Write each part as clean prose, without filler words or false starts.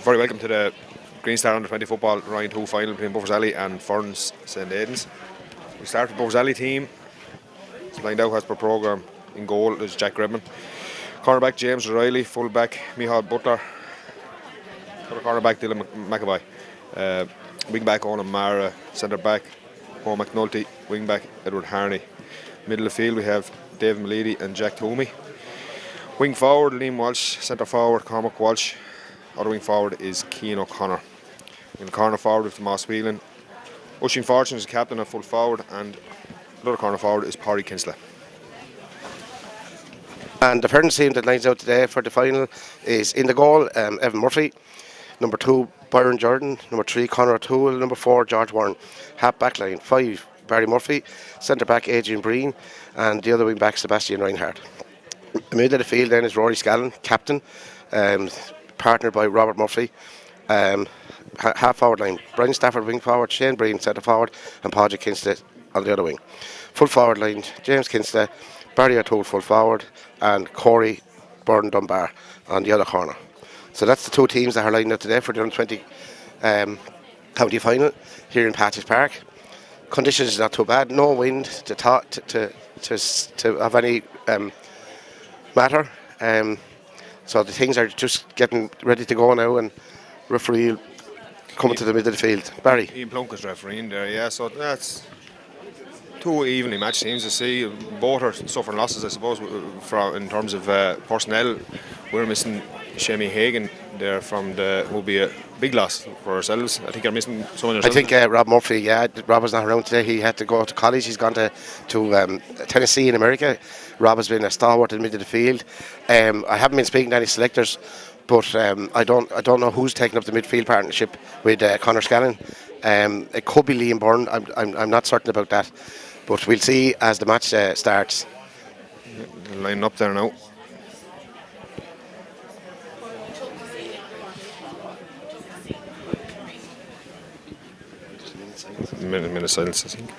Very welcome to the Greenstar Under 20 football round 2 final between Buffers and Ferns St Aidans. We start with Buffers team. It's lined out as per programme. In goal is Jack Redman. Cornerback James O'Reilly. Fullback Michal Butler. Cornerback Dylan McAvoy. Wing back Owen Mara. Centre back Paul McNulty. Wing back Edward Harney. Middle of the field we have David Malidi and Jack Toomey. Wing forward Liam Walsh. Centre forward Cormac Walsh. Other wing forward is Cian O'Connor. In the corner forward with Moss Whelan. Ushing Fortune is captain at full forward, and another corner forward is Parry Kinsley. And the Ferns team that lines out today for the final is in the goal Evan Murphy, number 2 Byron Jordan, number 3 Conor O'Toole, number 4 George Warren. Half back line 5 Barry Murphy, centre back Adrian Breen, and the other wing back Sebastian Reinhardt. The middle of the field then is Rory Scallon, captain, partnered by Robert Murphy. Half forward line Brian Stafford wing forward, Shane Breen centre forward, and Padraig Kinsley on the other wing. Full forward line James Kinsley, Barry O'Toole full forward, and Corey Byrne Dunbar on the other corner. So that's the 2 teams that are lined up today for the under 20 county final here in Patches Park. Conditions is not too bad, no wind to have any matter. So the things are just getting ready to go now, and referee coming to the middle of the field. Barry. Ian Plunkett's refereeing there, yeah, so that's 2 evenly matched teams to see. Both are suffering losses, I suppose, in terms of personnel. We're missing Shemi Hagan there who will be a big loss for ourselves. I think you're missing someone yourself. I think Rob Murphy, Rob was not around today. He had to go to college. He's gone to Tennessee in America. Rob has been a stalwart in the middle of the field. I haven't been speaking to any selectors, but I don't know who's taking up the midfield partnership with Conor Scallon. It could be Liam Byrne. I'm not certain about that, but we'll see as the match starts. Lining up there now. Minute of silence, I think.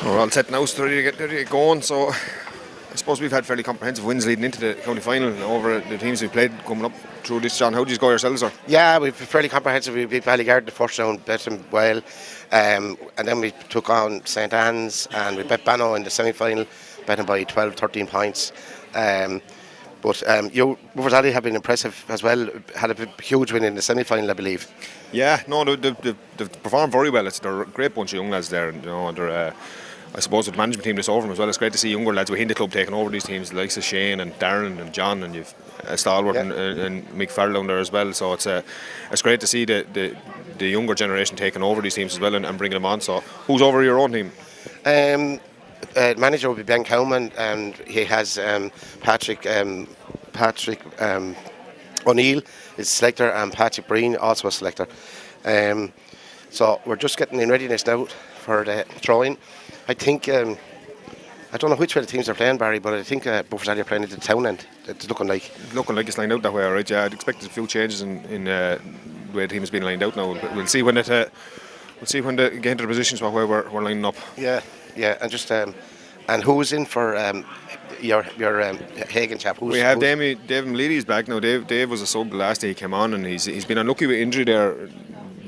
We're all set now, so ready to get going. So I suppose we've had fairly comprehensive wins leading into the county final over the teams we've played coming up through this. John, how did you go yourselves? Or? Yeah, we've fairly comprehensive. We beat Ballyguard the first round, bet them well, and then we took on St Anne's and we bet Banno in the semi-final, bet them by 12-13 points. But Buffers have been impressive as well. Had a huge win in the semi-final, I believe. Yeah, no, they've performed very well. They're a great bunch of young lads there, and they're. I suppose with the management team that's over them as well, it's great to see younger lads within the club taking over these teams, the likes of Shane and Darren and John, and you've Stalwart and Mick Farrell there as well. So it's great to see the younger generation taking over these teams as well and bringing them on. So who's over your own team? Manager will be Ben Cowman, and he has Patrick O'Neill is selector, and Patrick Breen also a selector. So we're just getting in readiness now for the throw-in. I think I don't know which way the teams are playing, Barry, but I think Buffers are playing into the town end. It's looking like it's lined out that way, right? Yeah, I'd expect a few changes in the way the team has been lined out now. We'll see when they get into the positions where we're lining up. Yeah, and just and who's in for your Hagan chap? We have David Malidi back now. Dave was a sub last day he came on, and he's been unlucky with injury there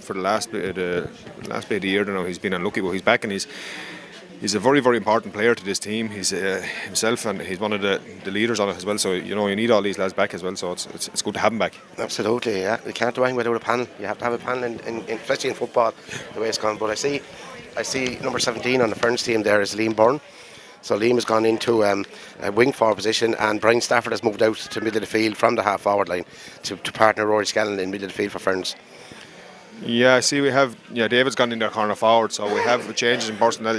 for the last bit of the year. Now he's been unlucky, but he's back, and he's a very, very important player to this team. He's himself, and he's one of the leaders on it as well. So you need all these lads back as well. So it's good to have him back. Absolutely, yeah. We can't do anything without a panel. You have to have a panel, in especially in football, the way it's gone. But I see I see number 17 on the Ferns team there is Liam Byrne. So Liam has gone into a wing forward position, and Brian Stafford has moved out to middle of the field from the half forward line to partner Rory Scanlon in middle of the field for Ferns. Yeah, I see we have, David's gone in there corner forward, so we have changes in personnel.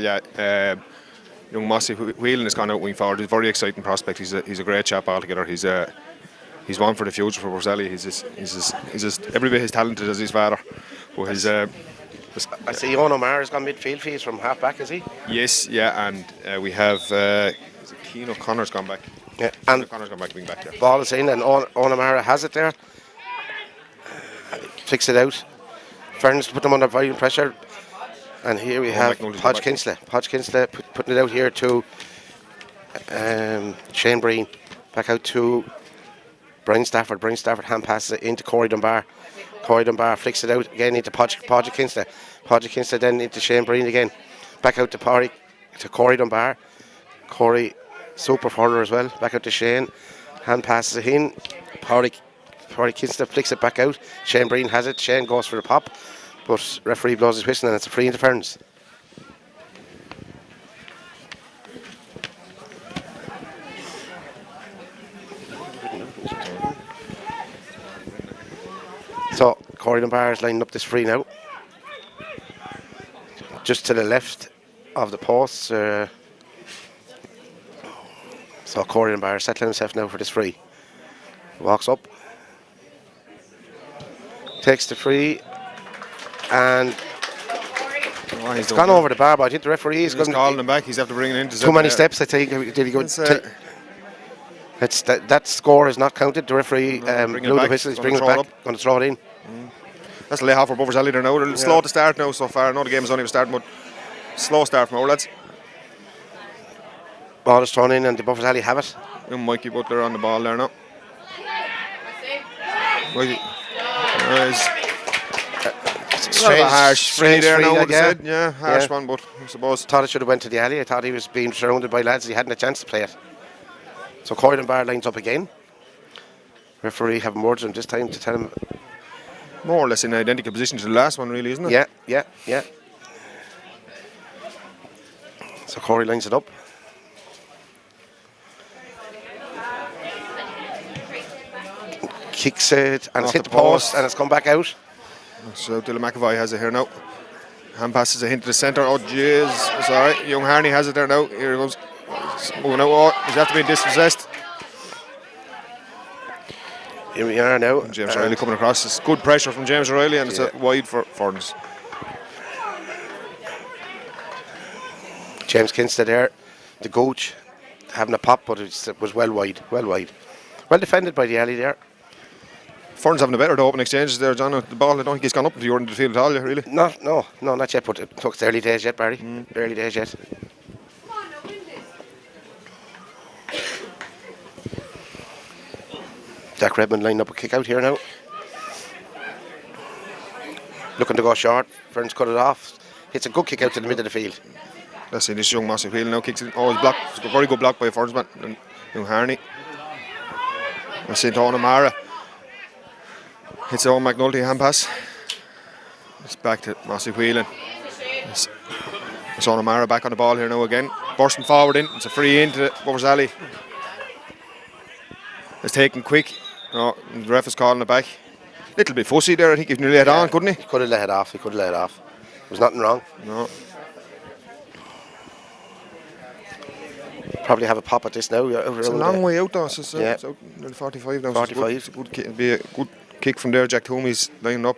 Young Mossy Whelan has gone out wing forward. He's a very exciting prospect. He's a great chap altogether. He's one for the future for Borzelli. He's just every bit as talented as his father. But I see Owen O'Mara has gone midfield for you from half back, is he? Yes, yeah, and we have Keane O'Connor's gone back. Yeah, and and O'Connor's gone back wing back there. Ball is in, and Owen O'Mara has it there. Flicks it out. Ferns put them under violent pressure, and here we have Podge Kinsley. Podge Kinsley putting it out here to Shane Breen. Back out to Brian Stafford. Brian Stafford hand passes it into Corey Dunbar. Corey Dunbar flicks it out again into Podge Kinsley. Podge Kinsley then into Shane Breen again. Back out to Corey Dunbar. Corey, super forward as well. Back out to Shane. Hand passes it in. Corey Kinsley flicks it back out. Shane Breen has it. Shane goes for the pop, but referee blows his whistle and it's a free into Ferns. So Corey Dunbar is lining up this free now. Just to the left of the post. So Corey Dunbar settling himself now for this free. Walks up. Takes the free. And it's gone over the bar, but I think the referee is calling him back. He's after bringing it in. Too many steps, I think. Did he go? That score is not counted. The referee blew the whistle. He's bringing it back. Going to throw it in. That's a lay half for Borzelli there now. They're slow to start now so far. I know the game is only starting, but slow start from our lads. Ball is thrown in and the Borzelli have it. Young Mikey Butler on the ball there now. Strange, a harsh free there now, would have said. Yeah, harsh one, but I suppose. Thought it should have went to the alley. I thought he was being surrounded by lads. He hadn't a chance to play it. So Corey Dunbar lines up again. Referee having words with him this time to tell him. More or less in identical position to the last one, really, isn't it? Yeah. So Corey lines it up. Kicks it and it's hit the post and it's come back out. So Dylan McAvoy has it here now. Hand passes it into the centre. Oh jeez, it's alright. Young Harney has it there now. Here he goes. Moving out. Oh, he's have to be dispossessed. Here we are now. James O'Reilly coming across. It's good pressure from James O'Reilly and it's a wide for Ferns. James Kinsley there, the coach, having a pop, but it was well wide. Well defended by the alley there. Ferns having a better open exchanges there, John. The ball, I don't think he's gone up into the field at all, really. No, not yet, but it looks early days yet, Barry. Early days yet. Jack Redmond lining up a kick out here now. Looking to go short. Ferns cut it off. Hits a good kick out to the middle of the field. Let's see this young massive wheel now kicks it. Oh, he's blocked. It's a very good block by Ferns man. And young Harney. Let's see Owen O'Mara. Hits Owen McNulty hand pass. It's back to massive wheeling. It's Owen O'Mara back on the ball here now again. Bursting forward in. It's a free into the Borzelli. It's taken quick. Oh, the ref is calling it back. Little bit fussy there. I think he nearly let on, couldn't he? He could have let it off. There's nothing wrong. No. Probably have a pop at this now. It's a long way out though. It's out nearly 45 now. 45. So it'll be a good kick from there. Jack Tomey's lining up.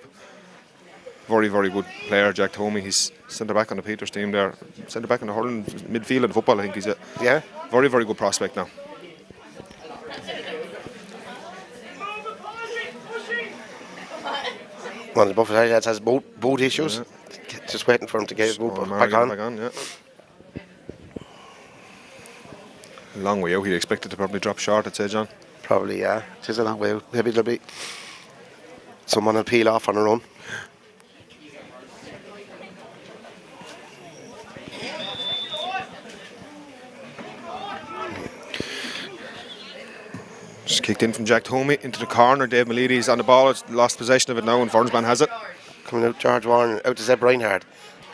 Very, very good player, Jack Tomey. He's centre back on the Peters team there. Centre back in the hurling midfield and football. I think he's a very, very good prospect now. One of the Buffalo lads has boot issues. Just waiting for him to get his boot back on. Long way out. He expected to probably drop short, I'd say, John. Probably, yeah. It is a long way out. Maybe there'll be someone will peel off on her own. Just kicked in from Jack Tomey into the corner. Dave Maledi's on the ball. It's lost possession of it now and Fernsman has it. Coming out, George Warren out to Zeb Reinhardt.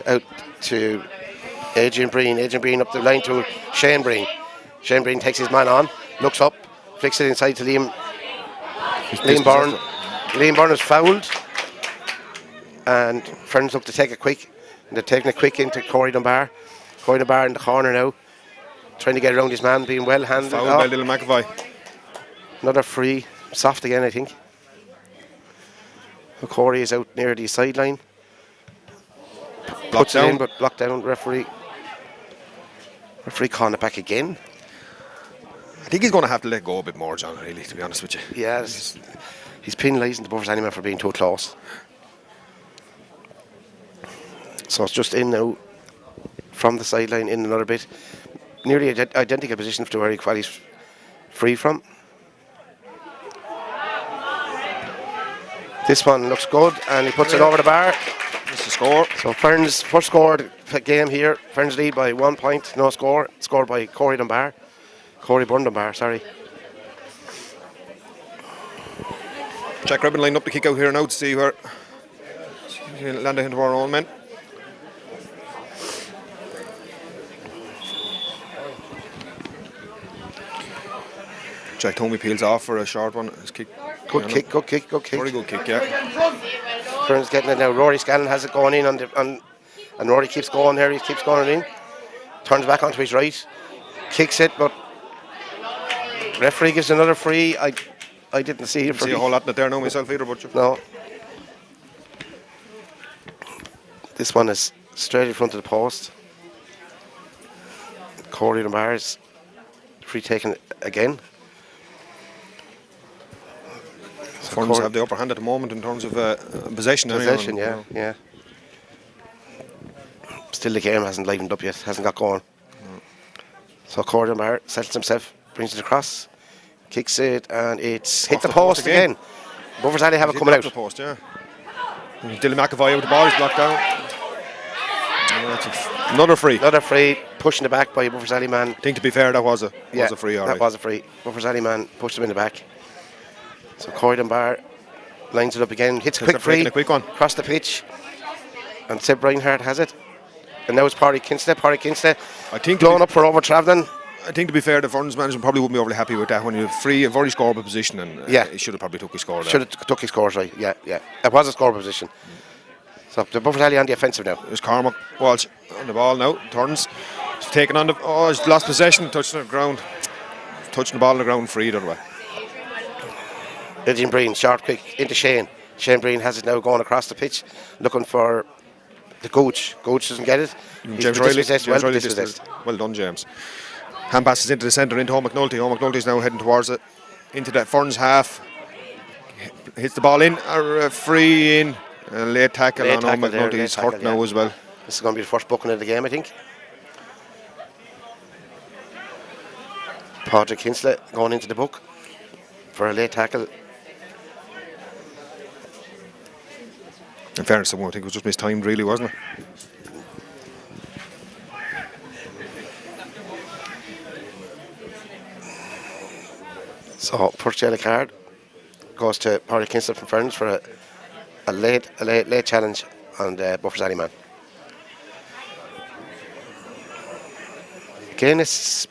out to Adrian Breen. Adrian Breen up the line to Shane Breen. Shane Breen takes his man on, looks up, flicks it inside to Liam Byrne. Liam Byrne is fouled, and Ferns look to take it quick. And they're taking it quick into Corey Dunbar. Corey Dunbar in the corner now, trying to get around his man, being well handled. Fouled by Little McAvoy. Another free, soft again, I think. Corey is out near the sideline. Blocked down. But blocked down. Referee calling it back again. I think he's going to have to let go a bit more, John, really, to be honest with you. Yeah, he's penalising the Buffers anyway for being too close. So it's just in now from the sideline, in another bit. Nearly identical position to where he's free from. This one looks good, and he puts it over the bar. That's the score. So Ferns first scored game here. Ferns lead by 1 point, no score. Scored by Corey Byrne Dunbar, sorry. Jack Ribbon lined up to kick out here now to see where land into our own men. Jack Tomey peels off for a short one. His kick. Good kick. Very good kick, yeah. Ferns getting it now. Rory Scanlon has it going in and Rory keeps going here. He keeps going in. Turns back onto his right. Kicks it, but referee gives another free. I didn't see it. See a whole lot in it there now myself either, but no. This one is straight in front of the post. Corey Dunbar's free taken again. Ferns have the upper hand at the moment in terms of possession. Possession, yeah. Still the game hasn't livened up yet, hasn't got going. So Corey Dunbar settles himself, brings it across, kicks it, and it's hit the post again. Buffers Alley have it coming out. The post, yeah. Dylan McAvoy with the ball is blocked down. Another free. Another free, pushing it back by Buffers Alley man. I think to be fair, that was a free. That was a free. Buffers Alley man pushed him in the back. So Corey Dunbar lines it up again, hits a quick one across the pitch, and Seb Reinhardt has it. And now it's Pádraig Kinsley. I think blown up for over travelling. I think to be fair, the Ferns management probably wouldn't be overly happy with that when you're free, a very scoreable position, and he should have probably took his score. Should have took his scores, right? Yeah. It was a scoreable position. So the Buffers Alley on the offensive now. There's Cormac Walsh on the ball now. Turns, he's taken on he's lost possession, touching the ground, touching the ball on the ground, free the other way. Adrian Breen, short quick into Shane. Shane Breen has it now going across the pitch, looking for the Gooch. Gooch doesn't get it. James Riley. Well done, James. Hand passes into the centre, into Home McNulty. Home McNulty is now heading towards it, into that Ferns half. Hits the ball in, or free in. A late tackle on Home McNulty. He's hurt now as well. This is going to be the first booking of the game, I think. Pádraig Kinsley going into the book for a late tackle. In fairness, I think it was just mistimed, really, wasn't it? So, first yellow card goes to Pádraig Kinsley from Ferns for a late challenge on the Buffers Alley man. Again, it's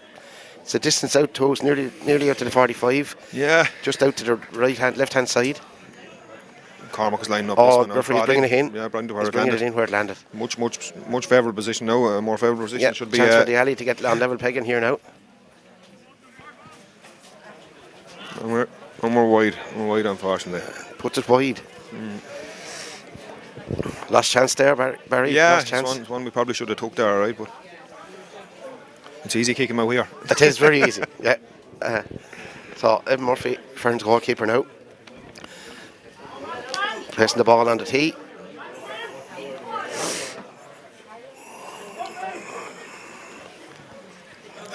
a distance out to us, nearly out to the 45. Yeah. Just out to the left hand side. Cormac is lining up. Oh, the referee's bringing it in. Yeah, bringing it in where it landed. Much favourable position now. A more favourable position should be. Chance for the alley to get on level pegging here now. And we're wide. We're wide, unfortunately. Puts it wide. Last chance there, Barry. Yeah, last chance. It's one we probably should have took there, alright, but it's easy kicking out here. It is very easy. Yeah. So Evan Murphy, Ferns goalkeeper now, placing the ball on the tee.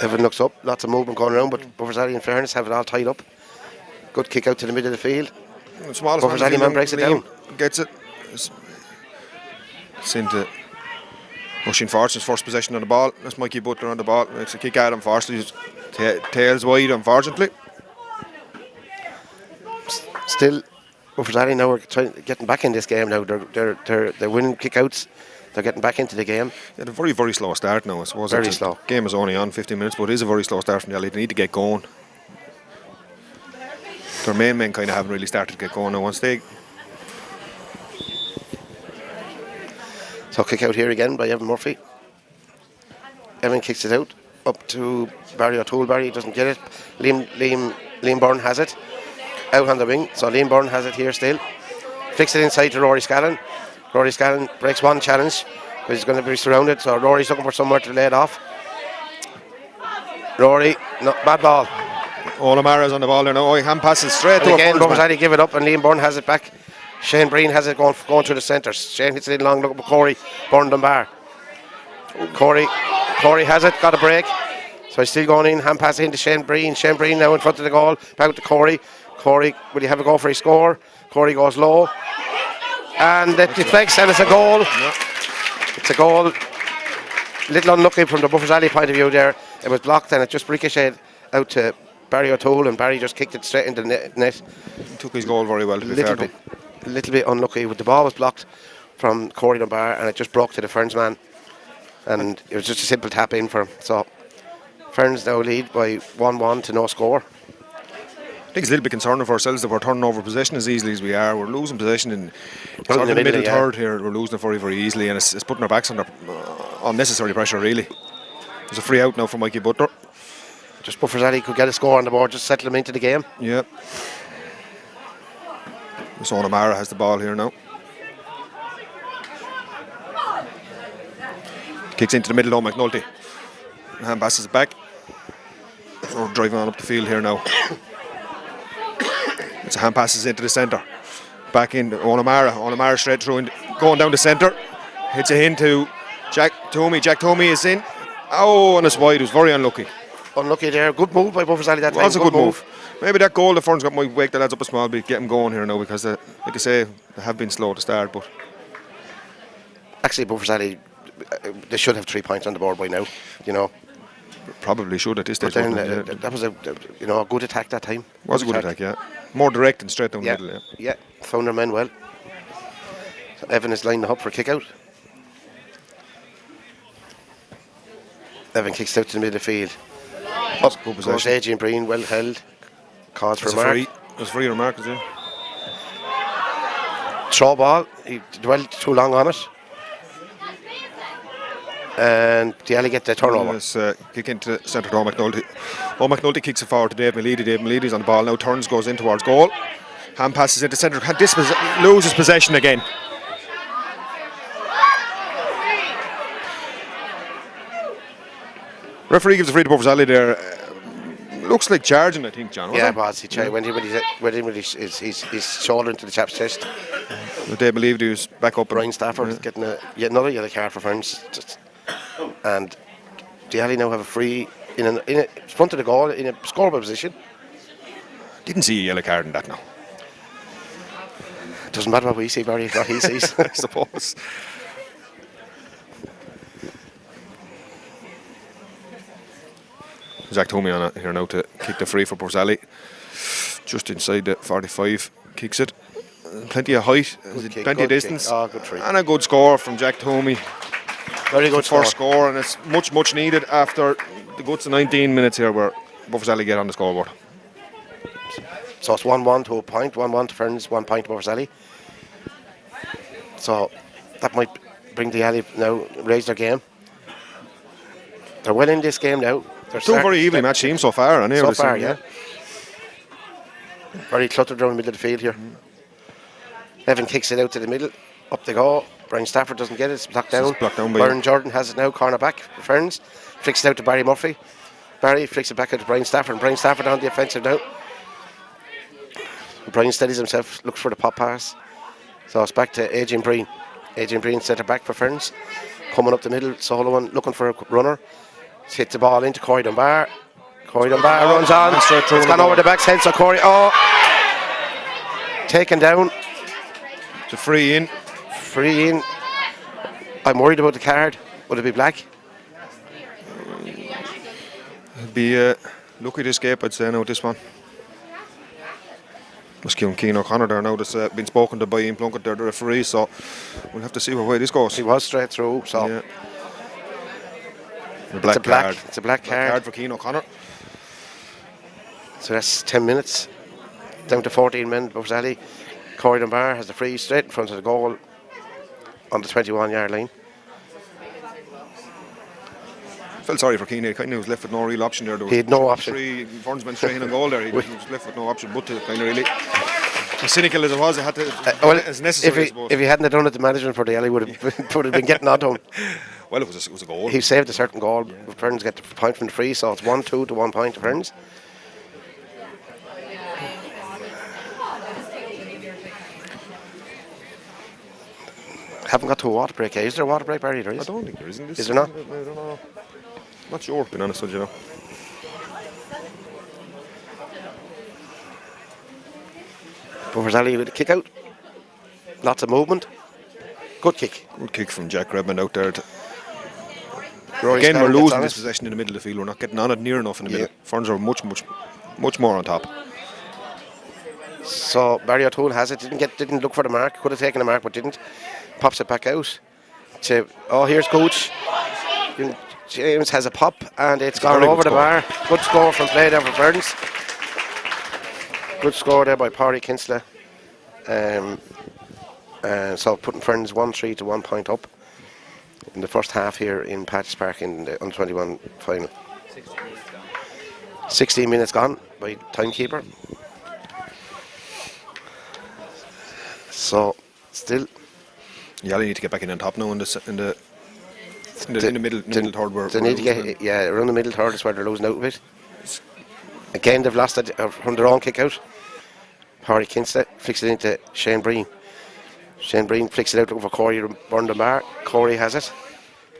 Evan looks up, lots of movement going around, but Buffers Alley in fairness have it all tied up. Good kick out to the middle of the field. Buffers Alley man breaks it down. Gets it. It's into Oisin Fortune's first possession on the ball. That's Mikey Butler on the ball. Makes a kick out, unfortunately. Tails wide, unfortunately. Still, Buffers Alley now are getting back in this game now. They're winning kick outs. They're getting back into the game. Yeah, a very, very slow start now, I suppose. Very The slow. game is only on 15 minutes, but it is a very slow start from Delhi. They need to get going. Their main men kind of haven't really started to get going now. Once they... So kick out here again by Evan Murphy. Evan kicks it out up to Barry O'Toole. Barry doesn't get it. Liam Byrne has it out on the wing. So Liam Byrne has it here still. Flicks it inside to Rory Scallon. Rory Scallon breaks one challenge, but he's going to be surrounded. So Rory's looking for somewhere to lay it off. Rory, no, bad ball. O'Lamara's on the ball there now. Oh, hand passes straight to again, a Ferns. give it up, and Liam Byrne has it back. Shane Breen has it going through the centre. Shane hits it in long, looking for Corey Byrne-Dunbar. Corey has it, got a break. So he's still going in, hand pass into Shane Breen. Shane Breen now in front of the goal, back to Corey. Corey, will he have a go for his score? Corey goes low. And it deflects, and it's a goal. Yeah. It's a goal. Little unlucky from the Buffers Alley point of view there. It was blocked, and it just ricocheted out to Barry O'Toole, and Barry just kicked it straight into the net. He took his goal very well, to be fair to him. A little bit unlucky. The ball was blocked from Corey Dunbar, and it just broke to the Ferns man. And it was just a simple tap in for him. So Ferns now lead by 1-1 to no score. I think it's a little bit concerning for ourselves that we're turning over possession as easily as we are. We're losing possession in sort of the middle third here. We're losing it very, very easily, and it's putting our backs under unnecessary pressure, really. There's a free out now for Mikey Butler. Just Buffers Alley could get a score on the board, just settle him into the game. Yeah. So O'Mara has the ball here now. Kicks into the middle, McNulty. Hand passes it back. So we're driving on up the field here now. It's a hand passes into the centre. Back in O'Mara. O'Mara straight through, going down the centre. Hits it into Jack Toomey. Jack Toomey is in. Oh, and it's wide. It was very unlucky. Unlucky there. Good move by Buffers Alley that time. It was a good move. Maybe that goal the Ferns got might wake the lads up a small bit, get them going here now, because like I say, they have been slow to start. But actually, Buffers Alley, they should have 3 points on the board by now. You know, probably should at this stage. But then, that was a good attack that time. It was a good attack, yeah. More direct and straight down the middle. Yeah, found their men well. So Evan is lining up for a kick out. Evan kicks out to the middle of the field. Up goes Adrian Breen, well held. Calls for a mark. It was free remark, is it? Throw ball. He dwelled too long on it. And the Alley get the turnover. Kick into the centre to McNulty. McNulty kicks it forward to Dave Malidi. Dave Malidi's on the ball now. Turns, goes in towards goal. Hand passes into centre. Loses possession again. Referee gives a free to Buffers Alley there. Looks like charging, I think, John. Yeah, it was. He tried. Went in with his shoulder into the chap's chest. Dave Malidi was back up. Brian Stafford getting yet another yellow card for Ferns. And the Alley now have a free in front of the goal in a scoreable position. Didn't see a yellow card in that now. Doesn't matter what we see, Barry. What he sees, I suppose. Jack Toomey on it here now to kick the free for Buffers Alley. Just inside the 45, kicks it. Plenty of height, plenty of distance, good free. And a good score from Jack Toomey. Very good first score, and it's much needed after the guts of 19 minutes here where Buffers Alley get on the scoreboard. So it's 1-1 to a point, 1-1 to Ferns, 1 point to Buffers Alley. So that might bring the Alley now, raise their game. They're well in this game now. They're two very evenly matched teams so far. So far, yeah. Very cluttered around the middle of the field here. Evan kicks it out to the middle. Up they go. Brian Stafford doesn't get it. It's blocked down. Byron Jordan has it now. Corner back for Ferns. Flicks it out to Barry Murphy. Barry flicks it back out to Brian Stafford. And Brian Stafford on the offensive now. Brian steadies himself. Looks for the pop pass. So it's back to Adrian Breen. Adrian Breen centre back for Ferns. Coming up the middle. Sullivan looking for a runner. Hits the ball into Corey Dunbar. Corey Dunbar runs on. It's gone over the back's head. So Corey, taken down. It's a free in. Free in. I'm worried about the card. Would it be black? It'd be lucky to escape, I'd say, no, this one. Must give Keane O'Connor there now. That's been spoken to by Ian Plunkett there, the referee. So we'll have to see what way this goes. He was straight through. So yeah. It's a black card. It's a black card for Keane O'Connor. So that's 10 minutes. Down to 14 men. Buffers Alley. Corey Dunbar has the free straight in front of the goal on the 21-yard line. Felt sorry for Keane. He kind of was left with no real option there. He had no option. Ferns went straight in a goal there. He was left with no option but to kind of really. As cynical as it was, it had to. As necessary. If he hadn't have done it, the management for the alley would have been getting onto him. Well, it was a goal. He saved a certain goal. Ferns get the point from the free, so it's 1-2 to 1 point to Ferns. Haven't got to a water break. Is there a water break, Barry? I don't think there is. Is there not? I don't know. Not sure, being honest with you now. Buffers Alley with a kick out. Lots of movement. Good kick. Good kick from Jack Redmond out there. Rory Again, we're Scanlon losing this possession in the middle of the field. We're not getting on it near enough in the middle. Ferns are much more on top. So Barry O'Toole has it. Didn't look for the mark. Could have taken the mark, but didn't. Pops it back out. Here's Coach. James has a pop, and it's gone over the bar. Good score from play there for Ferns. Good score there by Pádraig Kinsella. So putting Ferns 1-3 to 1 point up in the first half here in Patches Park in the under-21 final. 16 minutes gone by timekeeper. So still. Yeah, they need to get back in on top now in the middle third. They need to get around the middle third is where they're losing out a bit. Again, they've lost it from their own kick out. Pádraig Kinsella flicks it into Shane Breen. Shane Breen flicks it out over Corey Dunbar. Corey has it.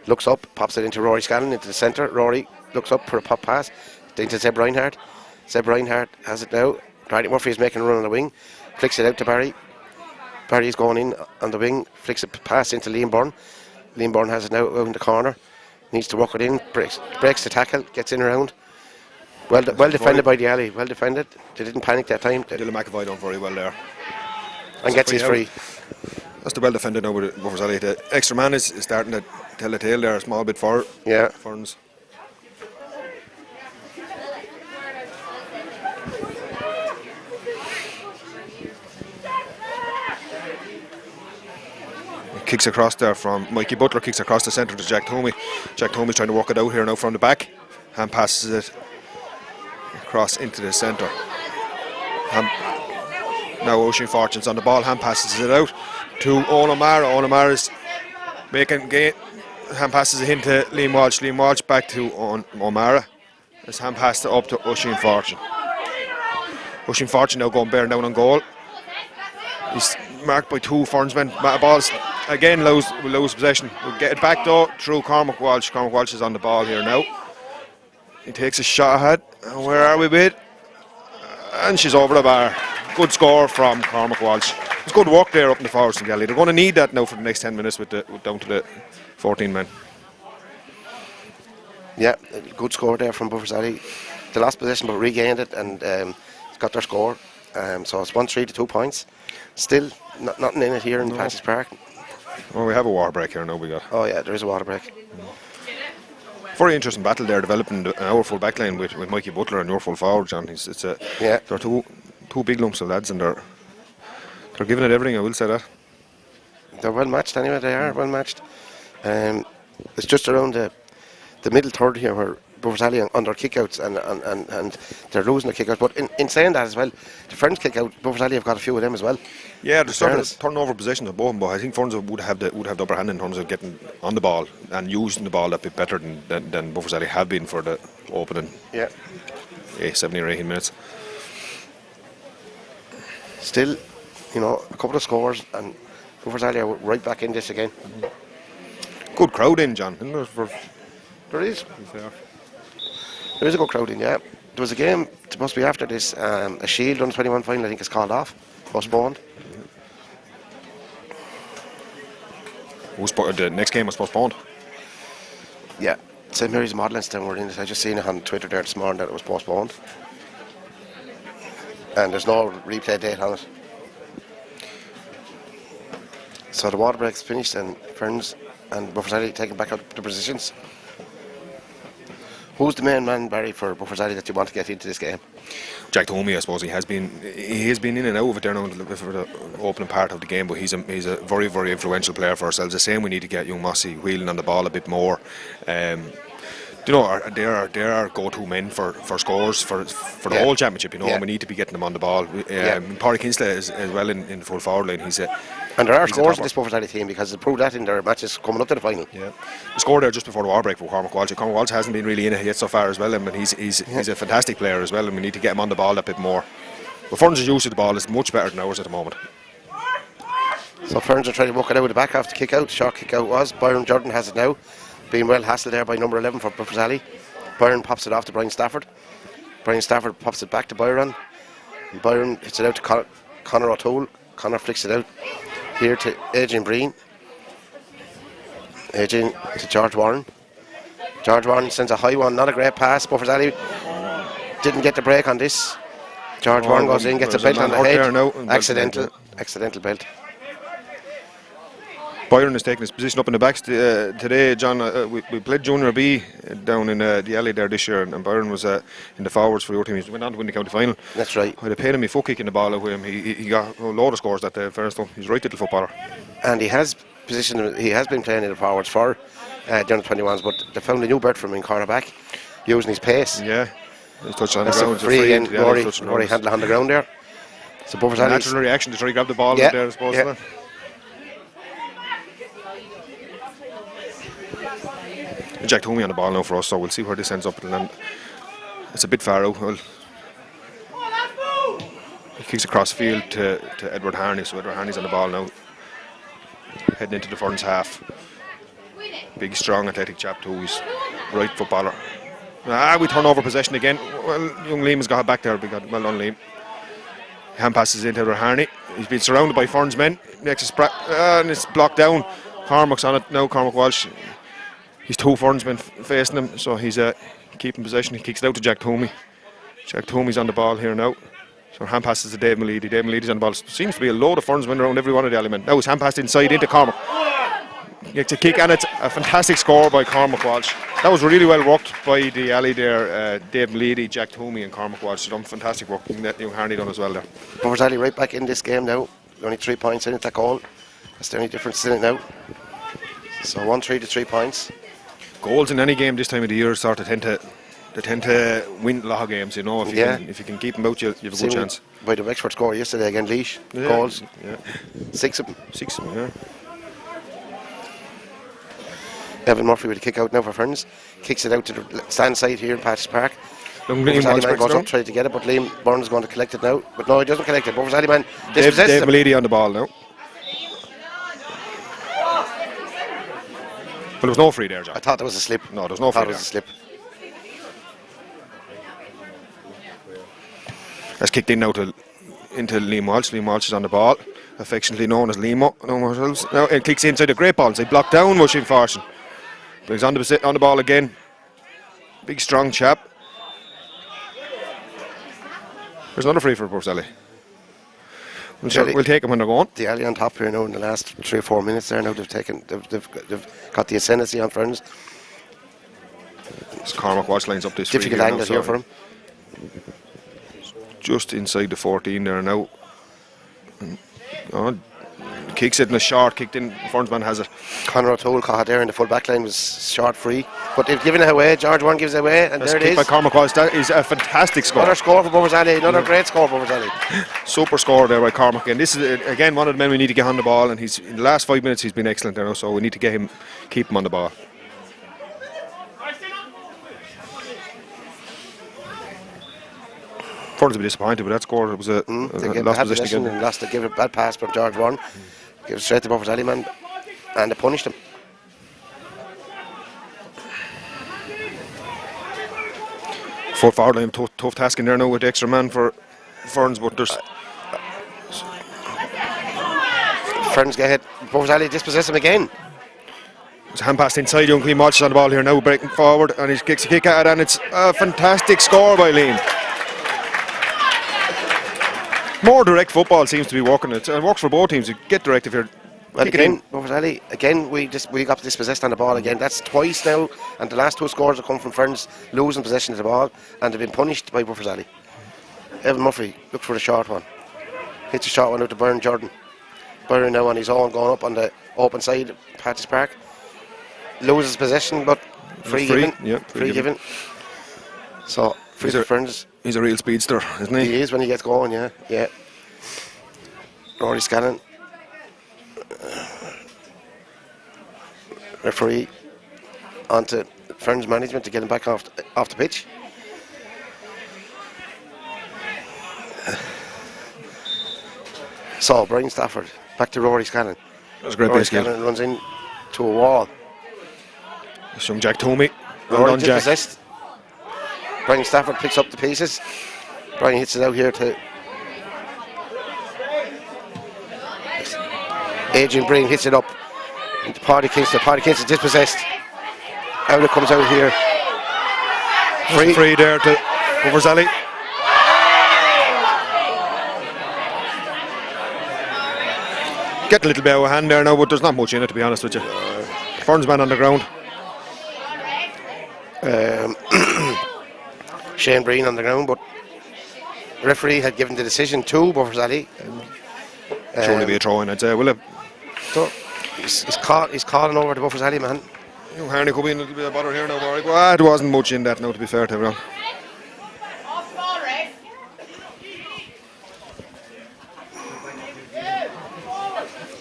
Looks up, pops it into Rory Scanlon into the centre. Rory looks up for a pop pass. Into Zeb Reinhardt. Zeb Reinhardt has it now. Barry Murphy is making a run on the wing. Flicks it out to Barry. Barry's going in on the wing, flicks a pass into Liam Byrne. Liam Byrne has it now out in the corner. Needs to work it in, breaks the tackle, gets in around. Well defended by the alley, well defended. They didn't panic that time. Dylan McAvoy done very well there. And gets his free. That's the well defended now with Buffers Alley. The extra man is starting to tell the tale there a small bit for Ferns. Kicks across there from Mikey Butler, kicks across the centre to Jack Thomey. Jack Thomey's trying to work it out here now from the back. Hand passes it across into the centre. Now Oisin Fortune's on the ball, hand passes it out to Owen O'Mara. Owen O'Mara's making gain, hand passes it into Liam Walsh. Liam Walsh back to Owen O'Mara. His hand passed it up to Oisin Fortune. Oisin Fortune now going bearing down on goal. He's marked by two Ferns men. Balls again will lose possession. We'll get it back though through Cormac Walsh. Cormac Walsh is on the ball here now. He takes a shot ahead. Where are we with? And she's over the bar. Good score from Cormac Walsh. It's good work there up in the Forest and Galley. They're going to need that now for the next 10 minutes with down to the 14 men. Yeah, good score there from Buffers Alley. They lost possession but regained it and got their score. So it's 1-3 to 2 points. Still nothing in it here in Patches Park. Well, we have a water break here now. We got. Oh yeah, there is a water break. Very interesting battle there, developing our full backline with Mikey Butler and your full forward, John. They're two big lumps of lads, and they're giving it everything. I will say that. They're well matched anyway. They are well matched. It's just around the middle third here where Buffers Alley on their kickouts and they're losing the kickouts. But in saying that as well, the Ferns kickout, Buffers Alley have got a few of them as well. Yeah, they're starting to turn over possession of both, but I think Ferns would have the upper hand in terms of getting on the ball and using the ball a bit better than Buffers Alley have been for the opening 17 or 18 minutes. Still, a couple of scores and Buffers Alley are right back in this again. Good crowd in, John. There is. There is a good crowd in, yeah. There was a game supposed to be after this, a Shield under-21 final, I think is called off, postponed. The next game was postponed? Yeah, St Mary's Modlinstown were in it. I just seen it on Twitter there this morning that it was postponed. and there's no replay date on it. So the water break's finished, and Ferns and Buffers Alley taking back up the positions. Who's the main man, Barry, for Buffers Alley that you want to get into this game? Jack Tomey, I suppose. He has been in and out of it there now for the opening part of the game, but he's a very, very influential player for ourselves. The same, we need to get young Mossy wheeling on the ball a bit more. You know, there are go-to men for scores for the whole championship. You know, and we need to be getting them on the ball. Pádraig Kinsley is as well in full forward line. And there are scores in this Buffers Alley team because they proved that in their matches coming up to the final. Yeah, the score there just before the war break for Cormac Walsh. Cormac Walsh hasn't been really in it yet so far as well, but he's a fantastic player as well, and we need to get him on the ball a bit more. But Ferns' use of the ball is much better than ours at the moment. So Ferns are trying to work it out with the back half to kick out. Short kick out was. Byron Jordan has it now. Being well hassled there by number 11 for Buffers Alley. Byron pops it off to Brian Stafford. Brian Stafford pops it back to Byron. And Byron hits it out to Conor O'Toole. Conor flicks it out here to Adrian Breen. Adrian to George Warren. George Warren sends a high one, not a great pass. Buffers Alley didn't get the break on this. George Warren goes in, gets a belt on the head. Accidental belt. Byron is taking his position up in the backs today, John. We played Junior B down in the alley there this year, and Byron was in the forwards for your team. He went on to win the county final. That's right. I'd have paid him a foot kicking the ball out with him. He got a load of scores that day, fairness though. He's a right little footballer. And he has been playing in the forwards for down to 21s, but they found a new bird from him in cornerback, using his pace. Yeah, he's touched on the ground. ground. Free again, Rory handled on the ground there. So Buffers Alley. Natural reaction to try to grab the ball out there, I suppose. Yeah. Jack Tomey on the ball now for us, so we'll see where this ends up. And it's a bit far out. Well, he kicks across the field to Edward Harney, so Edward Harney's on the ball now, heading into the Ferns half. Big, strong, athletic chap too. He's right footballer. We turn over possession again. Well, young Liam has got it back there. Well done, Liam. Hand passes into Edward Harney. He's been surrounded by Ferns men. Next is and it's blocked down. Cormac's on it now. Cormac Walsh. He's two Ferns men facing him, so he's keeping possession. He kicks it out to Jack Tomey. Jack Tomey's on the ball here now. So hand passes to Dave Malidi. Dave Malidi's on the ball. Seems to be a load of Ferns men around every one of the element. Now he's hand passed inside into Cormac. Gets a kick, and it's a fantastic score by Cormac Walsh. That was really well worked by the alley there. Dave Malidi, Jack Tomey and Cormac Walsh done fantastic work. Young Harney done as well there. Buffers Alley right back in this game now. Only 3 points in it, that goal. That's the only difference in it now. So 1-3 to 3 points. Goals in any game this time of the year sort of tend to win a lot of games, you know. If you can keep them out, you have a good chance. By the Wexford score yesterday again, Laois, goals. Yeah. 6 of them. 6 of them, yeah. Evan Murphy with a kick out now for Ferns. Kicks it out to the stand side here in Patches Park. Liam Alleyman goes up trying to get it, but Liam Burns is going to collect it now. But no, he doesn't collect it. Buffers Alleyman dispossesses Dave Malidi on the ball now. But there was no free there, John. I thought there was a slip. No, there was no free there. I thought it was a slip. That's kicked in now into Liam Walsh. Liam Walsh is on the ball, affectionately known as Liam. Now it kicks inside the great ball. It's blocked down, Mushing Farson. But he's on the ball again. Big, strong chap. There's another free for Buffers Alley. We'll take him when they're going. The alley on top here now in the last 3 or 4 minutes there now. They've got the ascendancy on Ferns. Cormac Walsh lines up this difficult angle here for him. Just inside the 14 there now. Kicks it in a short, kicked in. Ferns man has it. Conor O'Toole caught it there in the full back line, was short free, but they've given it away. George Warren gives it away, and that's there it is. By Cormac Walsh. That is a fantastic score. Another score for Buffers Alley. Another great score for Buffers Alley. Super score there by Cormac. And this is again one of the men we need to get on the ball. And he's in the last 5 minutes he's been excellent there now. So we need to keep him on the ball. Ferns will be disappointed with that score. It was a lost position again. And lost to give a bad pass from George Warren. Give it straight to Buffers Alley man, and they punished him. Full forward line, tough task in there now with the extra man for Ferns, but there's Ferns get ahead. Buffers Alley dispossess him again. There's a hand pass inside. Young Liam Walsh on the ball here now, breaking forward, and he kicks a kick at it, and it's a fantastic score by Liam. more direct football seems to be working. It works for both teams. You get direct if you're. Well, again, we got dispossessed on the ball again. That's twice now, and the last 2 scores have come from Ferns losing possession of the ball, and they've been punished by Buffers Alley. Evan Murphy looks for the short one. Hits a short one out to Byron Jordan. Byron now on his own, going up on the open side of Patches Park. Loses possession, but free given. Yeah, free given. So, free for Ferns. He's a real speedster, isn't he? He is when he gets going, yeah. Rory Scanlon. Referee onto Ferns management to get him back off the pitch. So Brian Stafford back to Rory Scanlon. That's a great Rory base skill. Scanlon runs in to a wall. Some Jack Toomey. Rory Well done, Jack. dispossessed. Brian Stafford picks up the pieces. Brian hits it out here to Adrian Breen, hits it up into Paddy Kingston. Paddy Kingston dispossessed. Out it comes out here. Free there to Buffers Alley. Get a little bit out of hand there now, but there's not much in it, to be honest with you. Ferns man on the ground. Shane Breen on the ground, but the referee had given the decision to Buffers Alley. Surely be a throw in, I'd say, will it? So he's calling over the Buffers Alley man. Harney could be in a little bit of bother here now, Warwick. Well, there wasn't much in that now, to be fair to everyone.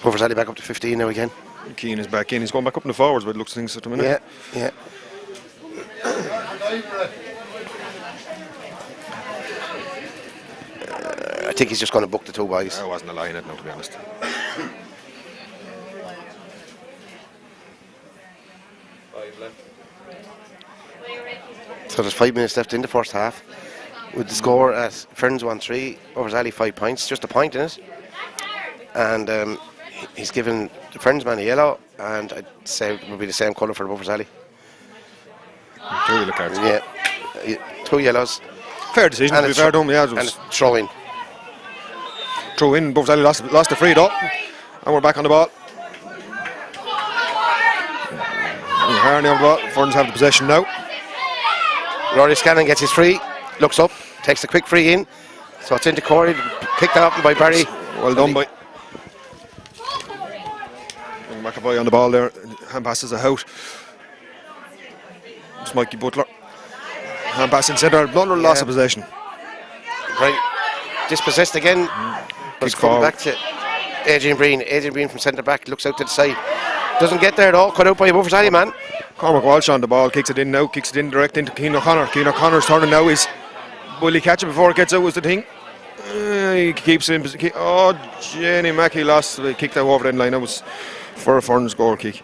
Buffers Alley back up to 15 now again. Keane is back in. He's going back up in the forwards, but it looks things at the minute. Yeah. I think he's just going to book the 2 boys. I wasn't allowing it now, to be honest. So there's 5 minutes left in the first half. With the score at Ferns 1-3, Buffers Alley 5 points, just a point in it. And he's given the Ferns man a yellow, and I'd say it would be the same colour for the Buffers Alley. 2 yellow cards. Yeah, 2 yellows. Fair decision, to be fair to him. Yeah, it and was throw in. throw in. Buffers Alley lost the free though, and we're back on the ball. Harney on the ball. Ferns have the possession now. Rory Scanlon gets his free, looks up, takes a quick free in. So it's into Corey, kicked out by Barry. Well done by McAvoy on the ball there. Hand passes a out. It's Mikey Butler. Hand pass in centre. Another loss of possession. Right. Dispossessed again. But it's coming back to Adrian Breen. Adrian Breen from centre back looks out to the side. Doesn't get there at all. Cut out by a Buffers Alley man. Cormac Walsh on the ball, kicks it in now, kicks it in direct into Keane O'Connor. Keane O'Connor's turning now. Will he catch it before it gets out, was the thing? He keeps it in. Oh, Jenny Mackey lost. He kicked out over the end line. That was for a Ferns goal kick.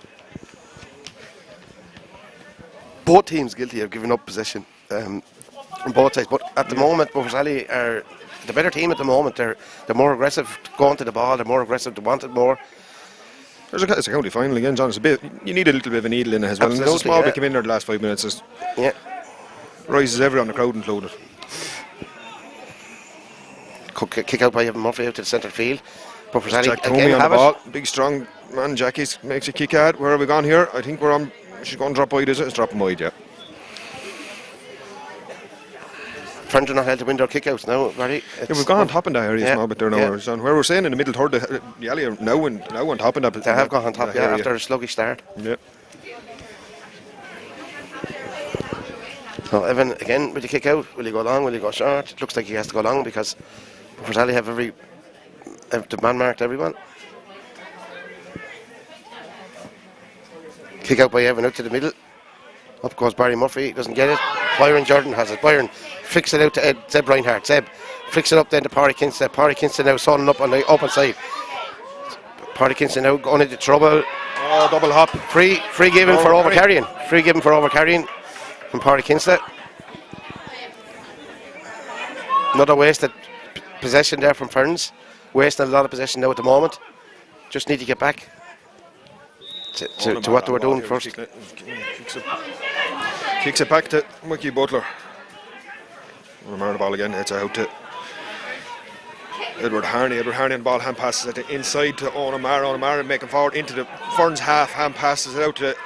Both teams guilty of giving up possession on both sides. But at the moment, Buffers Alley are the better team at the moment. They're more aggressive going to the ball. They're more aggressive. They want it more. It's a county final again, John. You need a little bit of a needle in it as well. And there's a small bit came in there the last 5 minutes. Rises everyone, the crowd included. Kick out by Evan Murphy out to the centre field. Buffers Alley Jack again Toomey on have the it. ball. Big strong man, Jackie's makes a kick out. Where are we gone here? I think we're on. She's going to drop wide, is it? It's dropping wide, yeah. Ferns are not held to win their kickouts now, Barry. Yeah, we've gone on top in that area a small bit there now. John. Where we're saying in the middle third, the alley are now on top in that. They have gone on top, after a sluggish start. Yeah. So Evan again with the kick out. Will he go long? Will he go short? It looks like he has to go long because Buffers Alley have the man marked everyone. Kick out by Evan out to the middle. Up goes Barry Murphy, doesn't get it. Byron Jordan has it. Byron flicks it out to Zeb Reinhardt. Zeb flicks it up then to Paddy Kingston. Paddy Kingston now soling up on the open side. Paddy Kingston now going into trouble. Oh, double hop. Free given for overcarrying. Free given for overcarrying from Paddy Kingston. Another wasted possession there from Ferns. Wasting a lot of possession now at the moment. Just need to get back to what they were doing first. Kicks it back to Mikey Butler. Remember the ball again. It's out to Edward Harney on the ball, hand passes it inside to Owen O'Mara making forward into the Ferns half, hand passes it out to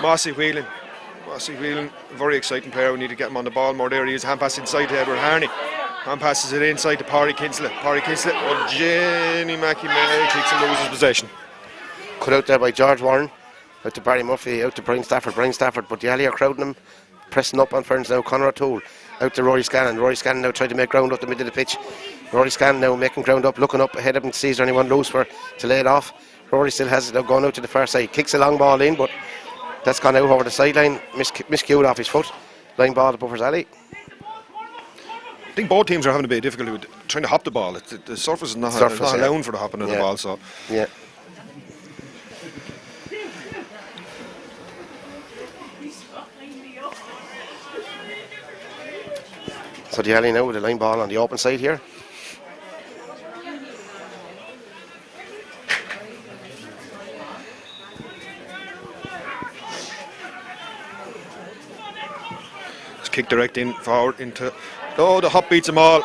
Mossy Whelan, very exciting player. We need to get him on the ball more. There he is, hand pass inside to Edward Harney, hand passes it inside to Parry Kinsley, oh Jenny McImary takes and loses possession. Cut out there by George Warren, out to Barry Murphy, out to Brian Stafford, but the alley are crowding him, pressing up on Ferns now. Conor O'Toole out to Rory Scanlon now trying to make ground up the middle of the pitch. Rory Scanlon now making ground up, looking up ahead of him to see is there anyone loose to lay it off. Rory still has it now, going out to the far side, kicks a long ball in, but that's gone out over the sideline, miscued off his foot. Line ball to Buffers Alley. I think both teams are having a bit of difficulty with trying to hop the ball. The surface is not allowing for the hopping of the ball. So yeah. So the alley now with the line ball on the open side here. It's kicked direct in forward into. Oh, the hop beats them all.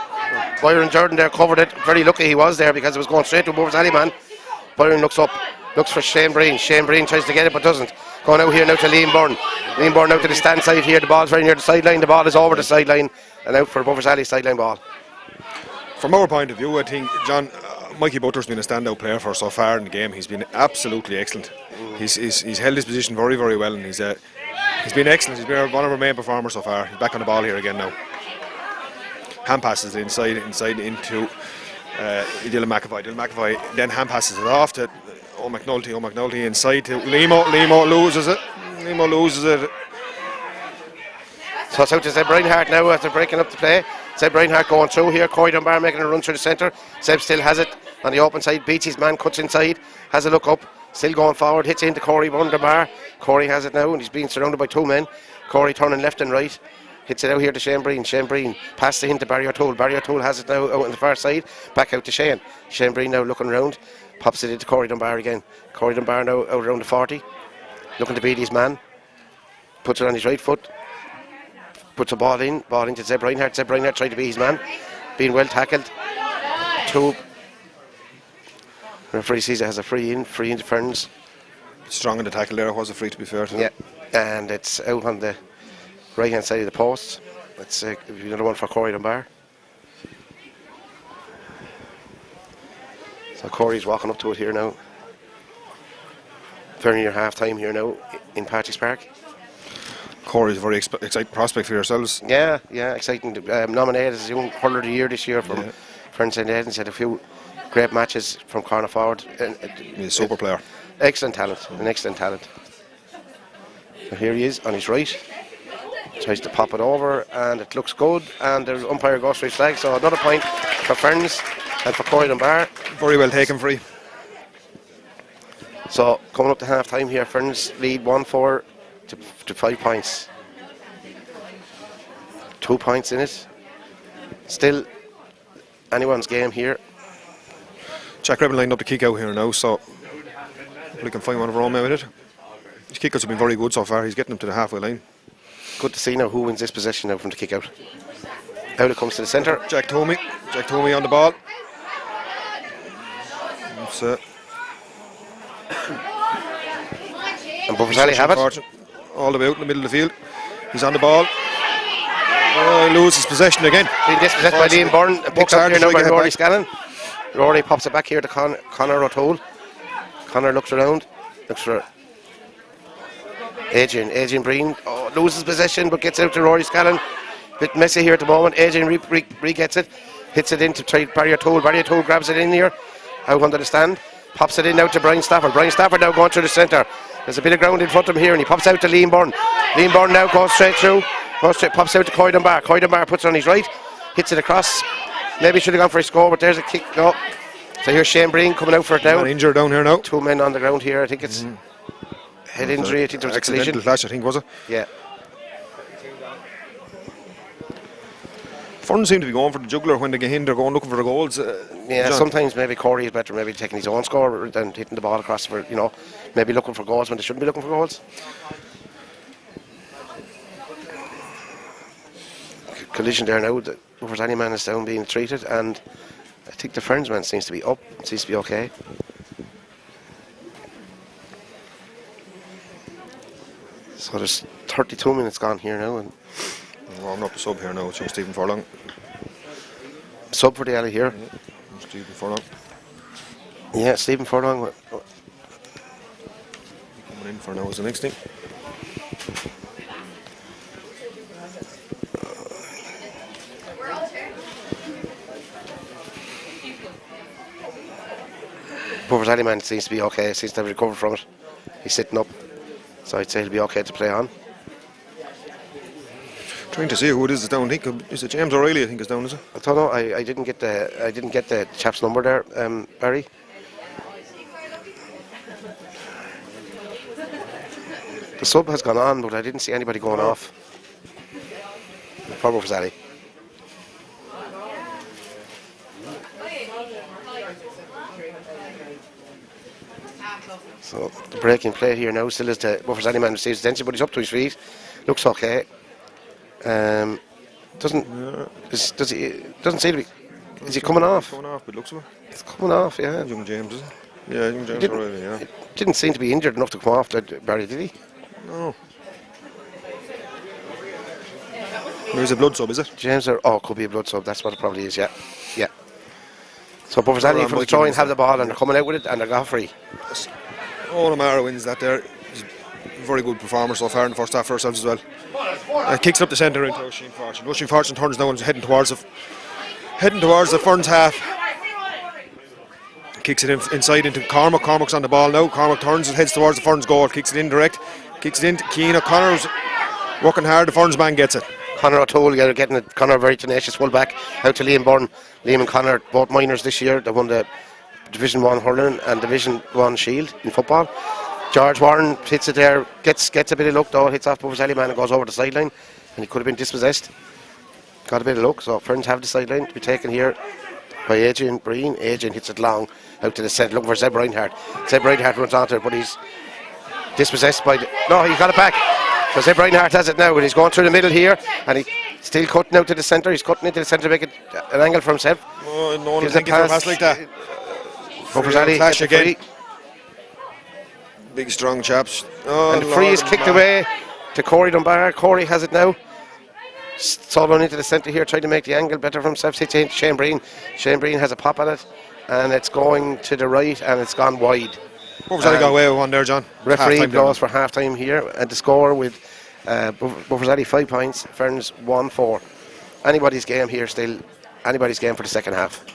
Byron Jordan there covered it. Very lucky he was there because it was going straight to Buffers Alley man. Byron looks up, looks for Shane Breen. Shane Breen tries to get it but doesn't. Going out here now to Liam Byrne. Liam Byrne out to the stand side here. The ball's very near the sideline. The ball is over the sideline and out for Buffers Alley sideline ball. From our point of view, I think, John, Mikey Butler's been a standout player for so far in the game. He's been absolutely excellent. He's held his position very, very well, and he's been excellent. He's been one of our main performers so far. He's back on the ball here again now. Hand passes it inside into Dylan McAvoy. Dylan McAvoy then hand passes it off to O'McNulty inside to Limo. Limo loses it. So it's out to Zeb Reinhardt now after breaking up the play. Zeb Reinhardt going through here. Corey Dunbar making a run through the centre. Zeb still has it on the open side. Beats his man, cuts inside, has a look up, still going forward, hits into Corey Dunbar. Corey has it now and he's being surrounded by two men. Corey turning left and right. Hits it out here to Shane Breen. Shane Breen passes it into Barry O'Toole. Barry O'Toole has it now out on the far side. Back out to Shane. Shane Breen now looking around. Pops it into Corey Dunbar again. Corey Dunbar now out around the 40. Looking to beat his man. Puts it on his right foot. Puts a ball into Zeb Reinhardt. Zeb Reinhardt tried to beat his man. Being well tackled. Referee sees it has a free into Ferns. Strong in the tackle there. It was a free to be fair to him. Yeah, and it's out on the right hand side of the post. That's another one for Corey Dunbar. So Corey's walking up to it here now. Very near half time here now in Patrick's Park. Corey's a very exciting prospect for yourselves. Yeah, exciting. Nominated as Young Hurler of the Year this year from Ferns St. Aidans. Had a few great matches from corner forward. He's a super player. An excellent talent. So here he is on his right. Tries to pop it over and it looks good and the umpire goes for his flag. So another point for Ferns and for Corey Dunbar. Very well taken free. So coming up to half time here, Ferns lead 1-4 to 5 points. 2 points in it. Still anyone's game here. Jack Rebel lined up the kick out here now, so we can find one of our own with it. His kickouts have been very good so far. He's getting them to the halfway line. Good to see now who wins this possession now from the kick out. Out it comes to the centre. Jack Tomey on the ball. That's and Buffers Alley have it. All the way out in the middle of the field. He's on the ball. Oh, he loses possession again. Being dispossessed by Liam Byrne. Picked up here now by Rory Scanlon. Rory pops it back here to Conor O'Toole. Conor looks around. Looks for Adrian Breen. Oh, loses possession but gets out to Rory Scanlon. Bit messy here at the moment. Adrian re-gets it. Hits it into Barry O'Toole. Barry O'Toole grabs it in here. Out under the stand. Pops it in now to Brian Stafford. Brian Stafford now going through the centre. There's a bit of ground in front of him here and he pops out to Liam Byrne. Liam Byrne now goes straight through. Pops out to Corey Dunbar. Corey Dunbar puts it on his right. Hits it across. Maybe should have gone for a score, but there's a kick. No. So here's Shane Breen coming out for it now. Injured down here now. 2 men on the ground here. I think it's head injury. I think there was a collision. Flash, I think, was it? Yeah. Ferns seem to be going for the juggler when they get in. They're going looking for the goals. John. Sometimes maybe Corey is better, maybe taking his own score than hitting the ball across for, maybe looking for goals when they shouldn't be looking for goals. Collision there now. The Buffers Alley man is down being treated, and I think the Ferns man seems to be up. Seems to be okay. So there's 32 minutes gone here now, and Warming up the sub here now. It's young Stephen Furlong. sub for the alley here. Stephen Furlong Yeah, Stephen Furlong. coming in for now is the next thing. Buffers alley man seems to be okay. Seems to have recovered from it. He's sitting up, so I'd say he'll be okay to play on. Trying to see who it is that's down. I think is it James O'Reilly? I think is down, is it? I don't know. I didn't get the chap's number there, Barry. The sub has gone on, but I didn't see anybody going off. For Buffers alley. So the breaking play here now still is the Buffers alley man receives attention, but he's up to his feet. Looks okay. Doesn't seem to be. Is he coming off? Coming off, but looks of it. It's coming off, yeah. Young James, is it? Yeah, young James O'Reilly, yeah. Didn't seem to be injured enough to come off, Barry, did he? No. There's a blood sub, is it? James, could be a blood sub. That's what it probably is, yeah. Yeah. So Buffers alley from the throwing have the ball and they're coming out with it and they're got free. Owen O'Mara wins that there. He's a very good performer so far in the first half for ourselves as well. Kicks it up the centre into Oisin Fortune. Oisin Fortune turns now and is heading towards the Ferns half. Kicks it inside into Cormac. Cormac's on the ball now. Cormac turns and heads towards the Ferns goal. Kicks it in direct. Kicks it into Keane O'Connor's working hard. The Ferns man gets it. Conor O'Toole getting it. Conor very tenacious full back out to Liam Byrne. Liam and Conor both minors this year. They won the Division 1 hurling and Division 1 shield in football. George Warren hits it there, gets a bit of luck though, hits off Buffers alley man and goes over the sideline, and he could have been dispossessed. Got a bit of luck, so Ferns have the sideline to be taken here by Adrian Breen. Adrian hits it long out to the centre, looking for Zeb Reinhardt. Zeb Reinhardt runs onto it, but he's dispossessed by no, he got it back. So Zeb Reinhardt has it now, and he's going through the middle here, and he's still cutting out to the centre. He's cutting into the centre to make it an angle for himself. Oh, no one will think it's a pass like that. Buffers alley flash gets again. free. Big strong chaps. Oh, And the free is kicked away to Corey Dunbar. Corey has it now. Soloing into the centre here, trying to make the angle better for himself. Shane Breen. Shane Breen has a pop at it, and it's going to the right, and it's gone wide. Buffers alley got away with one there, John. Referee blows for half time here, and the score with Buffers alley 5 points, Ferns 1-4. Anybody's game here still. Anybody's game for the second half.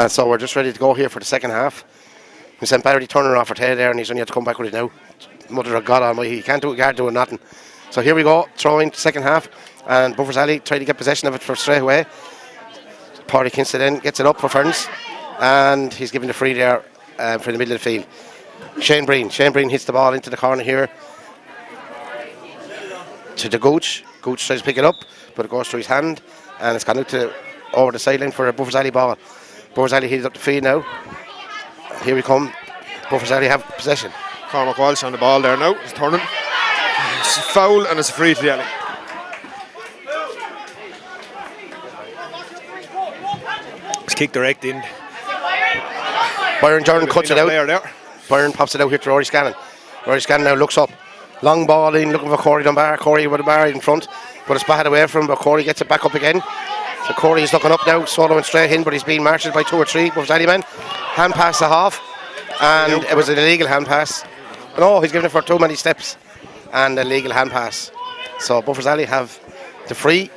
So we're just ready to go here for the second half. We sent Barry Turner off her tail there, and he's only had to come back with it now. Mother of God Almighty, he can't do nothing. So here we go, throwing second half, and Buffers Alley try to get possession of it for straight away. Paddy Kinston then gets it up for Ferns, and he's given the free there for the middle of the field. Shane Breen hits the ball into the corner here to the Gooch. Gooch tries to pick it up, but it goes through his hand, and it's gone out to over the sideline for a Buffers Alley ball. Buffers Alley hits up the field now. Here we come. Buffers Alley have possession. Cormac Walsh on the ball there now. He's turning. It's a foul and it's a free to the alley. It's kicked direct in. Byron Jordan cuts it out. Byron pops it out here to Rory Scanlon. Rory Scanlon now looks up. Long ball in, looking for Corey Dunbar. Corey with a bar in front, but it's batted away from him, but Corey gets it back up again. So Corey is looking up now, soloing straight in, but he's being marshalled by 2 or 3 Buffers Alley men. Hand pass to half, and it was an illegal hand pass. No, he's given it for too many steps, and a legal hand pass. So Buffers Alley have the free.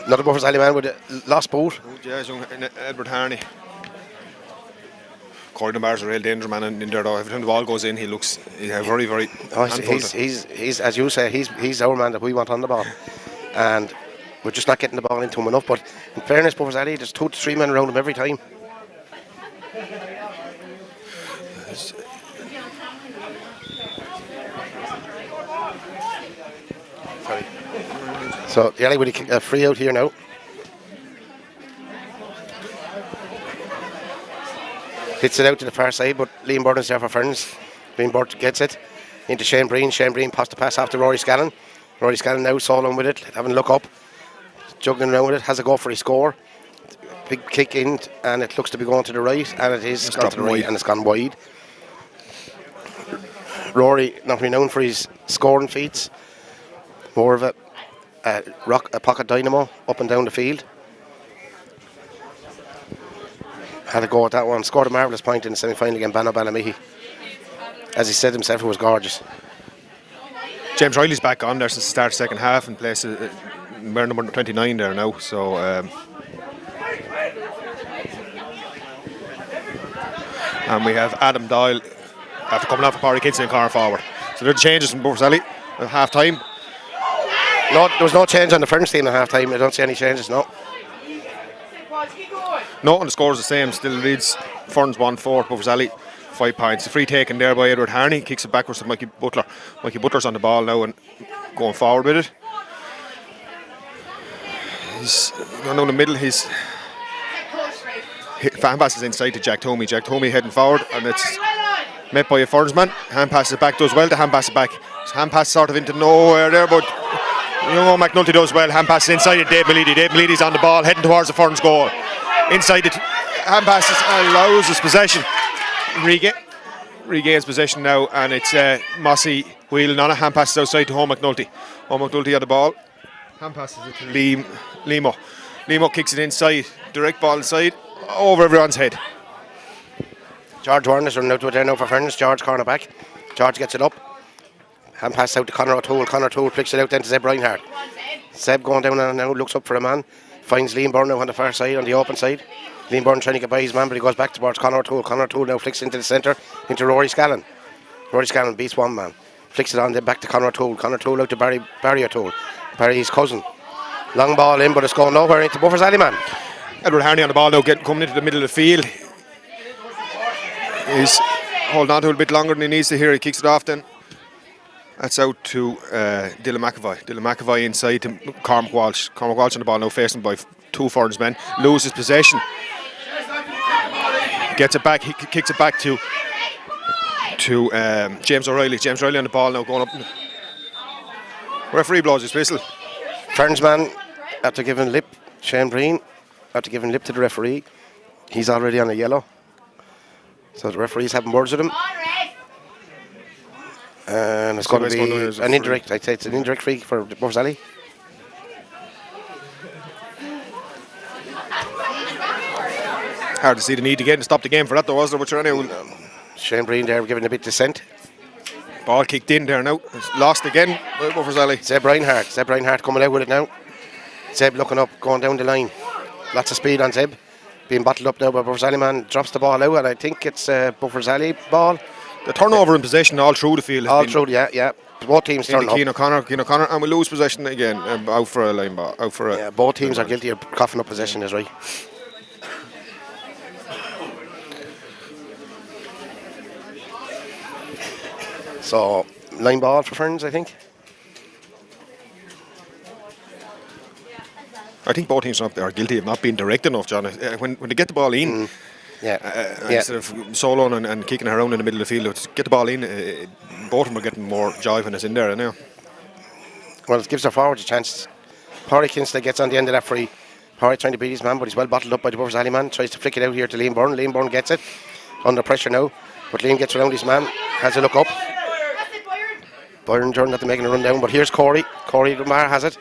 Another Buffers Alley man with a lost boot. Yeah, young Edward Harney. Corey Dunbar's a real danger man in there though. Every time the ball goes in, he's very, very. He's as you say, he's our man that we want on the ball, and we're just not getting the ball into him enough. But in fairness, Buffers Alley, there's 2 to 3 men around him every time. Sorry. So the alley with a free out here now. Hits it out to the far side, but Liam Burton's there for Ferns. Liam Burton gets it into Shane Breen. Shane Breen pops the pass off to Rory Scanlon. Rory Scanlon now soloing with it, having a look up, juggling around with it, has a go for his score. Big kick in, and it looks to be going to the right, and it is gone to the right, and it's gone wide. Rory, not renowned for his scoring feats, more of a pocket dynamo up and down the field. Had a go at that one. Scored a marvellous point in the semi-final against Bano Balamihi. As he said himself, it was gorgeous. James Riley's back on there since the start of the second half and plays we're number 29 there now. So and we have Adam Doyle after coming off of Paddy Kinston in corner forward. So there are the changes from Buffers Alley at half time. No, there was no change on the Ferns team at half time. I don't see any changes, no. No, and the score is the same. Still reads Ferns 1-4, Buffers Alley 5 points. The free taken there by Edward Harney, kicks it backwards to Mikey Butler. Mikey Butler's on the ball now and going forward with it. He's going down the middle. His fan pass is inside to Jack Tomey. Jack Tomey heading forward, and it's met by a Ferns man. Hand passes it back, does well to hand pass it back. His hand pass sort of into nowhere there, but McNulty does well. Hand passes inside to Dave Malidi. Dave Malidi's on the ball, heading towards the Ferns goal. Inside the hand passes and loses possession. Regains possession now, and it's Mossy wheeling on it. Hand passes outside to Home McNulty. Home McNulty on the ball. Hand passes it to Limo. Limo kicks it inside. Direct ball inside, over everyone's head. George Warner's running out to it there now for Ferns. George corner back. George gets it up. Hand pass out to Conor O'Toole. Conor O'Toole flicks it out then to Zeb Reinhardt. Zeb going down and now looks up for a man. Finds Liam Byrne now on the far side, on the open side. Liam Byrne trying to get by his man, but he goes back towards Conor O'Toole. Conor O'Toole now flicks into the centre, into Rory Scanlon. Rory Scanlon beats one man. Flicks it on, then back to Conor O'Toole. Conor O'Toole out to Barry O'Toole. Barry, his cousin. Long ball in, but it's going nowhere into Buffers Alley man. Edward Harney on the ball now, coming into the middle of the field. He's holding on to it a bit longer than he needs to here. He kicks it off then. That's out to Dylan McAvoy. Dylan McAvoy inside to Cormac Walsh. Cormac Walsh on the ball now, facing by 2 Ferns men. Loses possession. Gets it back. He kicks it back to James O'Reilly. James O'Reilly on the ball now, going up. Referee blows his whistle. Ferns man, after giving lip, Shane Breen, after giving lip to the referee, he's already on a yellow. So the referee's having words with him. And it's going to be an indirect, I'd say it's an indirect free for Buffers Alley. Hard to see the need to get and stop the game for that though, was there? But anyway, Shane Breen there giving a bit dissent. Ball kicked in there now. It's lost again by Buffers Alley. Zeb Reinhardt coming out with it now. Zeb looking up, going down the line. Lots of speed on Zeb. being bottled up now by Buffers Alley man. Drops the ball out, and I think it's Buffers Alley ball. The turnover in possession all through the field. All through, yeah. Both teams turn up. Keane O'Connor, and we lose possession again. Out for a line ball. Out for a. Yeah, both teams are guilty of coughing up possession, is right. So, line ball for Ferns, I think. I think both teams are guilty of not being direct enough, John. When they get the ball in, instead of soloing and kicking around in the middle of the field, to get the ball in, both of them are getting more joy when it's in there now. Well, it gives their forwards a chance. Pádraig Kinsley gets on the end of that free. Pádraig trying to beat his man, but he's well bottled up by the Buffers Alley man. Tries to flick it out here to Liam Byrne. Liam Byrne gets it. Under pressure now. But Liam gets around his man. Has a look up. Byron Jordan not to making a run down, but here's Corey. Corey Lamar has it.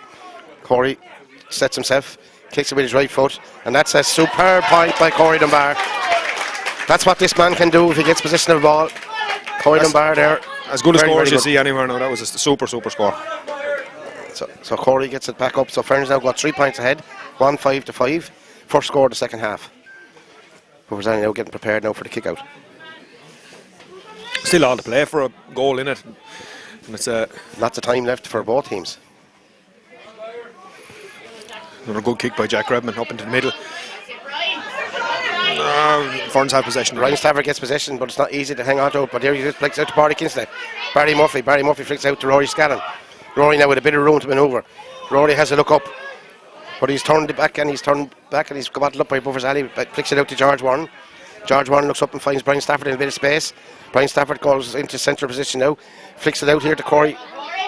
Corey sets himself, kicks it with his right foot, and that's a superb point by Corey Dunbar. That's what this man can do if he gets possession of the ball. Corey Dunbar there. As good a score as you see anywhere now. That was a super score. So Corey gets it back up. So Ferns now got 3 points ahead, 5-5. First score of the second half. But we're now getting prepared now for the kick out. Still all to play for a goal in it. And it's lots of time left for both teams. Another good kick by Jack Redman up into the middle. Ferns have possession. Ryan Stafford gets possession, but it's not easy to hang on to it. But here he just flicks out to Pádraig Kinsley. Barry Murphy flicks out to Rory Scallon. Rory now with a bit of room to manoeuvre. Rory has a look up, but he's turned back and he's bottled up by Buffers Alley. Flicks it out to George Warren. George Warren looks up and finds Brian Stafford in a bit of space. Brian Stafford goes into central position now. Flicks it out here to Corey.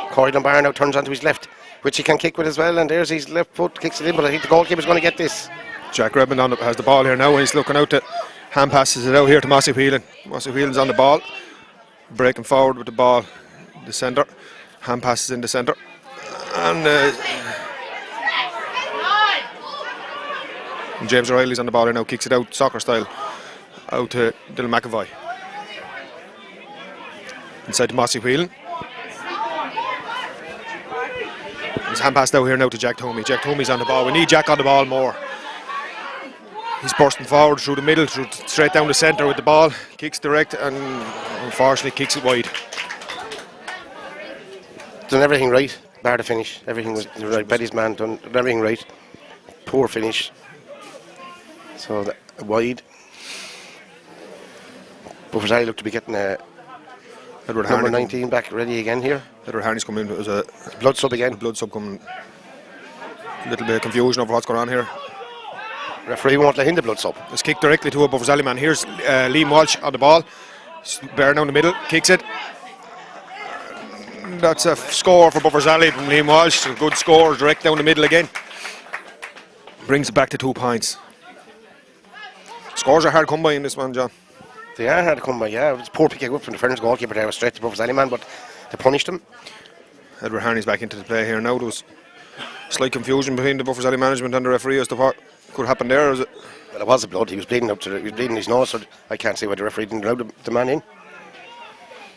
Corey Dunbar now turns onto his left, which he can kick with as well. And there's his left foot, kicks it in, but I think the goalkeeper's going to get this. Jack Redmond has the ball here now, and he's looking out to hand passes it out here to Mossy Whelan. Mossy Whelan's on the ball, breaking forward with the ball, the centre. Hand passes in the centre, and James O'Reilly's on the ball here now, kicks it out soccer style out to Dylan McAvoy. Inside to Mossy Whelan. His hand passed out here now to Jack Tomey. Jack Tomey's on the ball. We need Jack on the ball more. He's bursting forward through the middle, straight down the centre with the ball. Kicks direct and unfortunately kicks it wide. Done everything right, bar the finish. Everything was right. Betty's man done everything right. Poor finish. So wide. Buffers Alley look to be getting Edward number 19 back ready again here. Edward Harney's coming in. It was a blood sub again. Blood sub coming. A little bit of confusion over what's going on here. Referee won't let in the blood sub. It's kicked directly to a Buffers Alley man. Here's Liam Walsh on the ball. Bearing down the middle, kicks it. That's a score for Buffers Alley from Liam Walsh. A good score, direct down the middle again. Brings it back to 2 points. Scores are hard to come by in this one, John. They are hard to come by, yeah. It was a poor pick up from the Ferns goalkeeper there, straight to Buffers Alley man, but they punished him. Edward Harney's back into the play here now. There was slight confusion between the Buffers Alley management and the referee as to what could happen there. Is it? Well, it was a blood. He was bleeding his nose, so I can't see why the referee didn't allow the man in.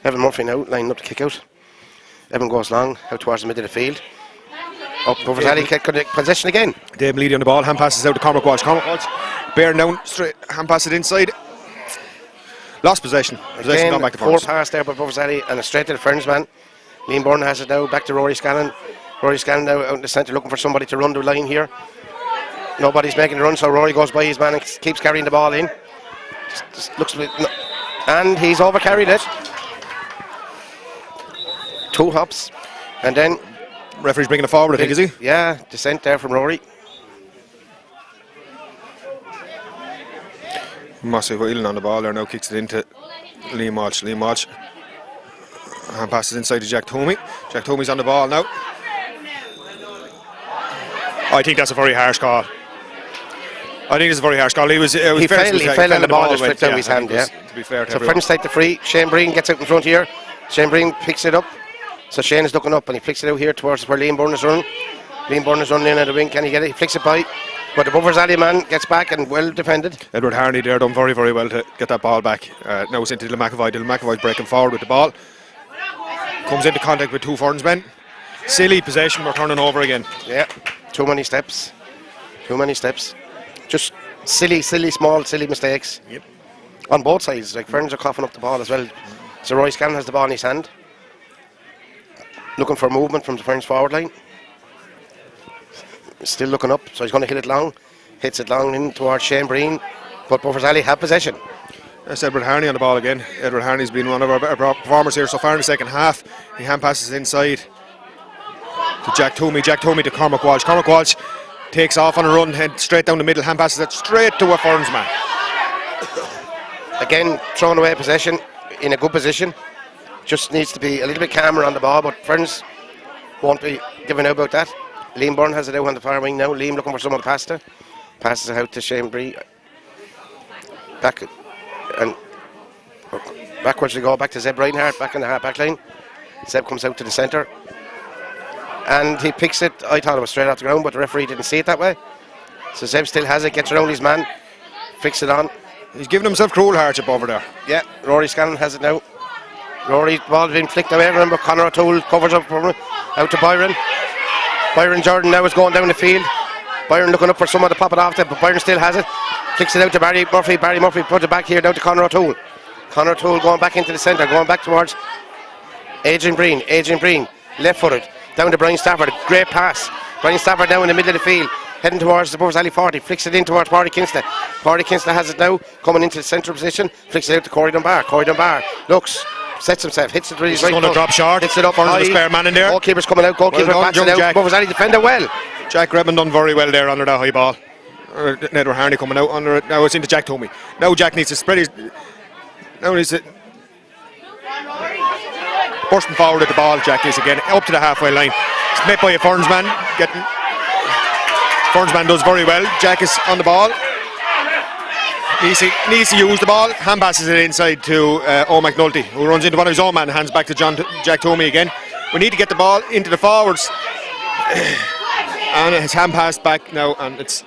Evan Murphy now lining up to kick out. Evan goes long out towards the middle of the field. Up Buffers Alley possession again. Dave Leedy on the ball. Hand passes out to Cormac Walsh. Cormac Walsh bearing down straight. Hand pass it inside. Lost possession. Possession gone back to Ferns. 4 pass there by Buffers Alley and a straight to the Ferns man. Liam Byrne has it now back to Rory Scallon. Rory Scallon now out in the centre looking for somebody to run the line here. Nobody's making the run, so Rory goes by his man and keeps carrying the ball in. Just looks and he's over carried it. 2 hops, and then referee's bringing it forward, I think, is he? Yeah, descent there from Rory. Mossy Whelan on the ball there now, kicks it into Liam Walsh. Liam Walsh hand passes inside to Jack Tomey. Jack Tomey's on the ball now. I think that's a very harsh call. He fell and the ball just flipped out of his hand, yeah. To be fair to everyone. Ferns take the free. Shane Breen gets out in front here. Shane Breen picks it up. So Shane is looking up and he flicks it out here towards where Liam Byrne is running. Liam Byrne is running in at the wing. Can he get it? He flicks it by. But the Buffers Alley man gets back and well defended. Edward Harney there done very, very well to get that ball back. Now it's into Dylan McAvoy. Dylan McAvoy's breaking forward with the ball. Comes into contact with 2 Ferns men. Silly possession, we're turning over again. Yeah, too many steps. Just silly mistakes. Yep. On both sides, like Ferns are coughing up the ball as well. So Roy Scanlon has the ball in his hand, looking for movement from the Ferns forward line. Still looking up, so he's going to hit it long. Hits it long in towards Shane Breen, but Buffers Alley have possession. That's Edward Harney on the ball again. Edward Harney's been one of our better performers here so far in the second half. He hand passes inside to Jack Toomey. Jack Toomey to Cormac Walsh. Cormac Walsh takes off on a run, head straight down the middle, hand passes it straight to a Ferns man. Again, throwing away possession in a good position. Just needs to be a little bit calmer on the ball, but Ferns won't be giving out about that. Liam Byrne has it out on the far wing now. Liam looking for someone to pass to. Passes it out to Shane Bree. Back and backwards we go, back to Zeb Reinhardt, back in the half back line. Zeb comes out to the centre. And he picks it. I thought it was straight off the ground, but the referee didn't see it that way. So Zeb still has it, gets around his man, fixes it on. He's giving himself cruel hardship over there. Yeah, Rory Scanlon has it now. Rory, ball being flicked away, remember Conor O'Toole covers up from it, out to Byron. Byron Jordan now is going down the field. Byron looking up for someone to pop it off there, but Byron still has it. Flicks it out to Barry Murphy. Barry Murphy puts it back here down to Conor O'Toole. Conor O'Toole going back into the centre, going back towards Adrian Breen. Adrian Breen, left footed, down to Brian Stafford. Great pass. Brian Stafford now in the middle of the field, heading towards the Buffers Alley 40. Flicks it in towards Party Kinsley. Party Kinsley has it now, coming into the central position. Flicks it out to Corey Dunbar. Corey Dunbar looks, sets himself, hits it really He's right. going to drop short. Hits it up high. Spare man in there. Goalkeeper's coming out. Goalkeeper Well done, backs it out. Jack. Buffers Alley defender well. Jack Redmond done very well there under that high ball. Edward Harney coming out under it. Now it's into Jack Toomey. Now Jack needs to spread his. Now he's bursting forward at the ball. Jack is again up to the halfway line. It's met by a Ferns man. Ferns man does very well. Jack is on the ball. Needs to use the ball. Hand passes it inside to O McNulty, who runs into one of his own man. Hands back to Jack Toomey again. We need to get the ball into the forwards. And his hand passed back now, and it's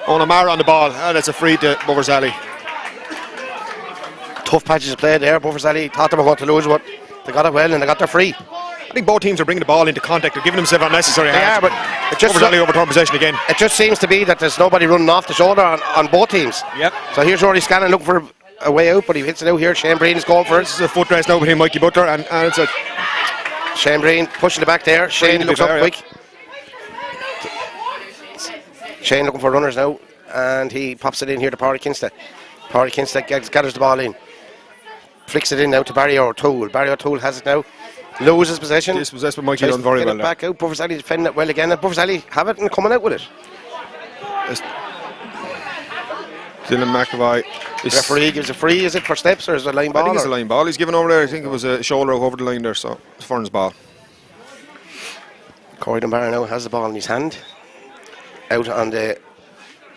Onamara on the ball. That's a free to Buffers Alley. Tough patches of play there. Buffers Alley thought they were going to lose, but they got it well and they got their free. I think both teams are bringing the ball into contact. They're giving themselves unnecessary Yeah, hands. but it just, Buffers Alley overturned possession again. it just seems to be that there's nobody running off the shoulder on both teams. Yep. So here's Rory Scanlon looking for a way out, but he hits it out here. Shane Breen is going for it. This is a foot race now between Mikey Butler and it's a Shane Breen pushing it back there. Shane to be looks up fair, quick. Shane looking for runners now, and he pops it in here to Parry Kinstead. Parry Kinstead gathers the ball in. Flicks it in now to Barry O'Toole. Barry O'Toole has it now. Loses possession. this was Mikey done very well there. Back out. Buffers Alley defending it well again, and Buffers Alley have it and coming out with it. Dylan McAvoy. Referee gives a free. Is it for steps or is it a line ball? I think it's a line ball. He's given over there. I think it was a shoulder over the line there, so it's Ferns ball. Corey Dunbar now has the ball in his hand. Out on the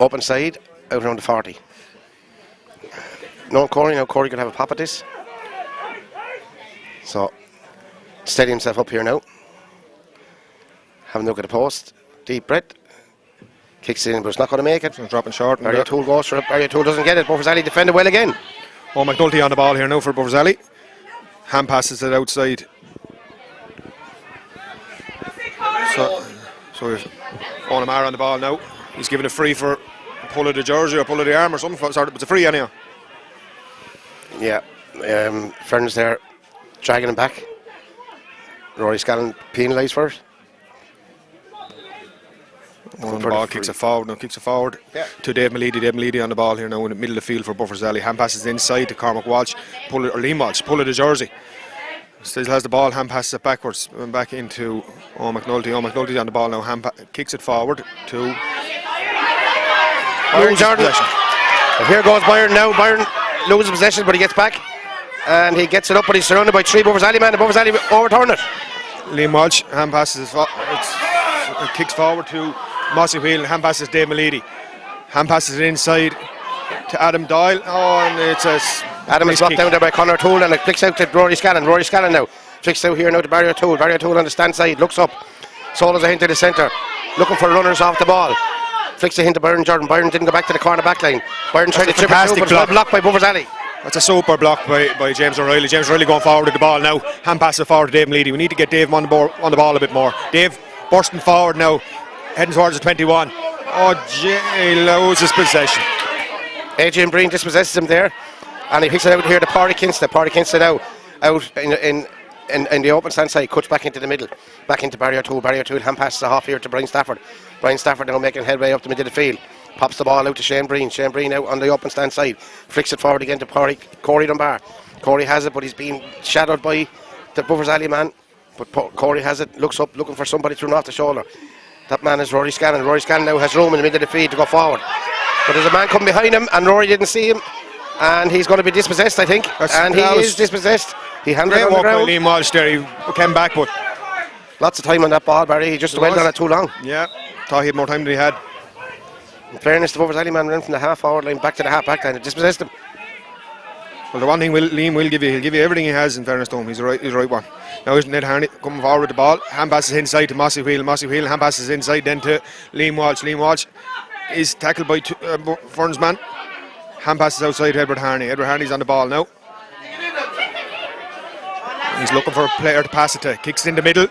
open side, out around the 40. No, Corey. Now Corey could have a pop at this. So, steady himself up here now. Having a look at the post. Deep breath. Kicks it in, but it's not going to make it. So dropping short. Barry O'Toole goes for it. Barry O'Toole doesn't get it. Buffers Alley defended well again. Oh, McNulty on the ball here now for Buffers Alley. Hand passes it outside. So we've Onamara on the ball now. He's given a free for a pull of the jersey or pull of the arm or something. Sorry, it's a free anyhow. Yeah. Ferns there dragging him back. Rory Scanlon penalised for it. On the ball, kicks it forward. Now kicks it forward to Dave Malidi. Dave Malidi on the ball here now in the middle of the field for Buffers Alley. Hand passes inside to Cormac Walsh, Liam Walsh, pull of the jersey. Still has the ball, hand passes it backwards and back into O McNulty. O McNulty on the ball now, kicks it forward to Byron Jordan. And here goes Byron now. Byron loses possession, but he gets back and he gets it up, but he's surrounded by three Buffers Alley men. The Buffers Alley overturn it. Liam Walsh, hand passes it kicks forward to Mossy Wheel, hand passes Dave Malidi. Hand passes it inside to Adam Doyle. Oh, and it's a Adam is brought down there by Conor O'Toole and it flicks out to Rory Scanlon. Rory Scanlon now flicks out here now to Barry O'Toole. Barry O'Toole on the stand side, looks up, solos it into the centre, looking for runners off the ball. Flicks it into Byron Jordan. Byron didn't go back to the corner back line. Byron tried to trip it through, but it's blocked by Buffers Alley. That's a super block by James O'Reilly. James O'Reilly going forward with the ball now. Hand pass it forward to Dave Malidi. We need to get Dave on the ball a bit more. Dave bursting forward now, heading towards the 21. Oh, Jay loses possession. Adrian Breen dispossesses him there, and he picks it out here to Pádraig Kinsta. Pádraig Kinsta now out in the open stand side, cuts back into the middle, back into Barry O'Toole. Barry O'Toole hand passes a half here to Brian Stafford. Brian Stafford now making headway up the middle of the field. Pops the ball out to Shane Breen. Shane Breen out on the open stand side. Flicks it forward again to Corey Dunbar. Corey has it, but he's being shadowed by the Buffers Alley man. But Corey has it, looks up, looking for somebody thrown off the shoulder. That man is Rory Scanlon. Rory Scanlon now has room in the middle of the field to go forward. But there's a man coming behind him, and Rory didn't see him. And he's going to be dispossessed, I think. And he is dispossessed. He handled it on the ground. Liam Walsh there, he came back, but lots of time on that ball, Barry. He just dwelled on it too long. Yeah, thought he had more time than he had. In fairness, the Buffers Alley man ran from the half forward line back to the half back line and dispossessed him. Well, the one thing Liam will give you, he'll give you everything he has. In fairness to him, he's the right one. Now here's Ned Harney coming forward with the ball. Hand passes inside to Mossy Wheel. Mossy Wheel hand passes inside then to Liam Walsh. Liam Walsh is tackled by Ferns man. Hand passes outside to Edward Harney. Edward Harney's on the ball now. He's looking for a player to pass it to. Kicks it in the middle.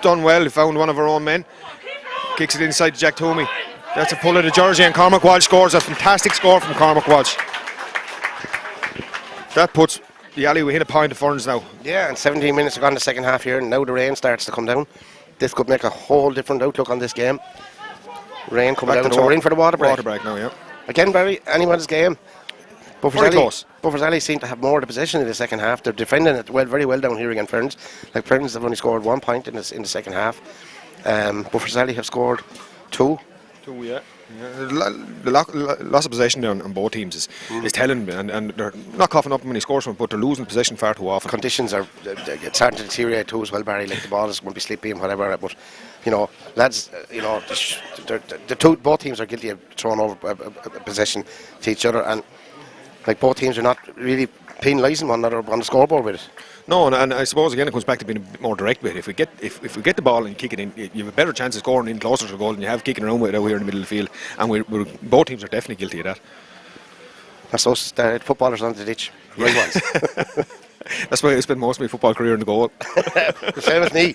Done well. He found one of our own men. Kicks it inside to Jack Toomey. That's a pull of the jersey, and Cormac Walsh scores. A fantastic score from Cormac Walsh. That puts the alley within a point of Ferns now. Yeah, and 17 minutes have gone the second half here, and now the rain starts to come down. This could make a whole different outlook on this game. Rain coming down, so we're in for the water break. Water break now, yeah. Again, Barry, anyone's game. Very close. Buffers Alley seem to have more of the possession in the second half. They're defending it very well down here against Ferns. Like Ferns have only scored 1 point in the second half. Buffers Alley have scored 2. 2, yeah. The loss of possession there on both teams is telling, and they're not coughing up when he scores from, but they're losing possession far too often. Conditions are it's starting to deteriorate too as well, Barry. Like the ball is going to be slippy and whatever, but you know, lads, you know, both teams are guilty of throwing over possession to each other, and like both teams are not really penalising one another on the scoreboard with it. No, and I suppose again it comes back to being a bit more direct with it. If we get the ball and kick it in, you have a better chance of scoring in closer to the goal than you have kicking around with it out here in the middle of the field. And both teams are definitely guilty of that. That's us, the footballers on the ditch, right ones. That's why I spent most of my football career in the goal. The same as me.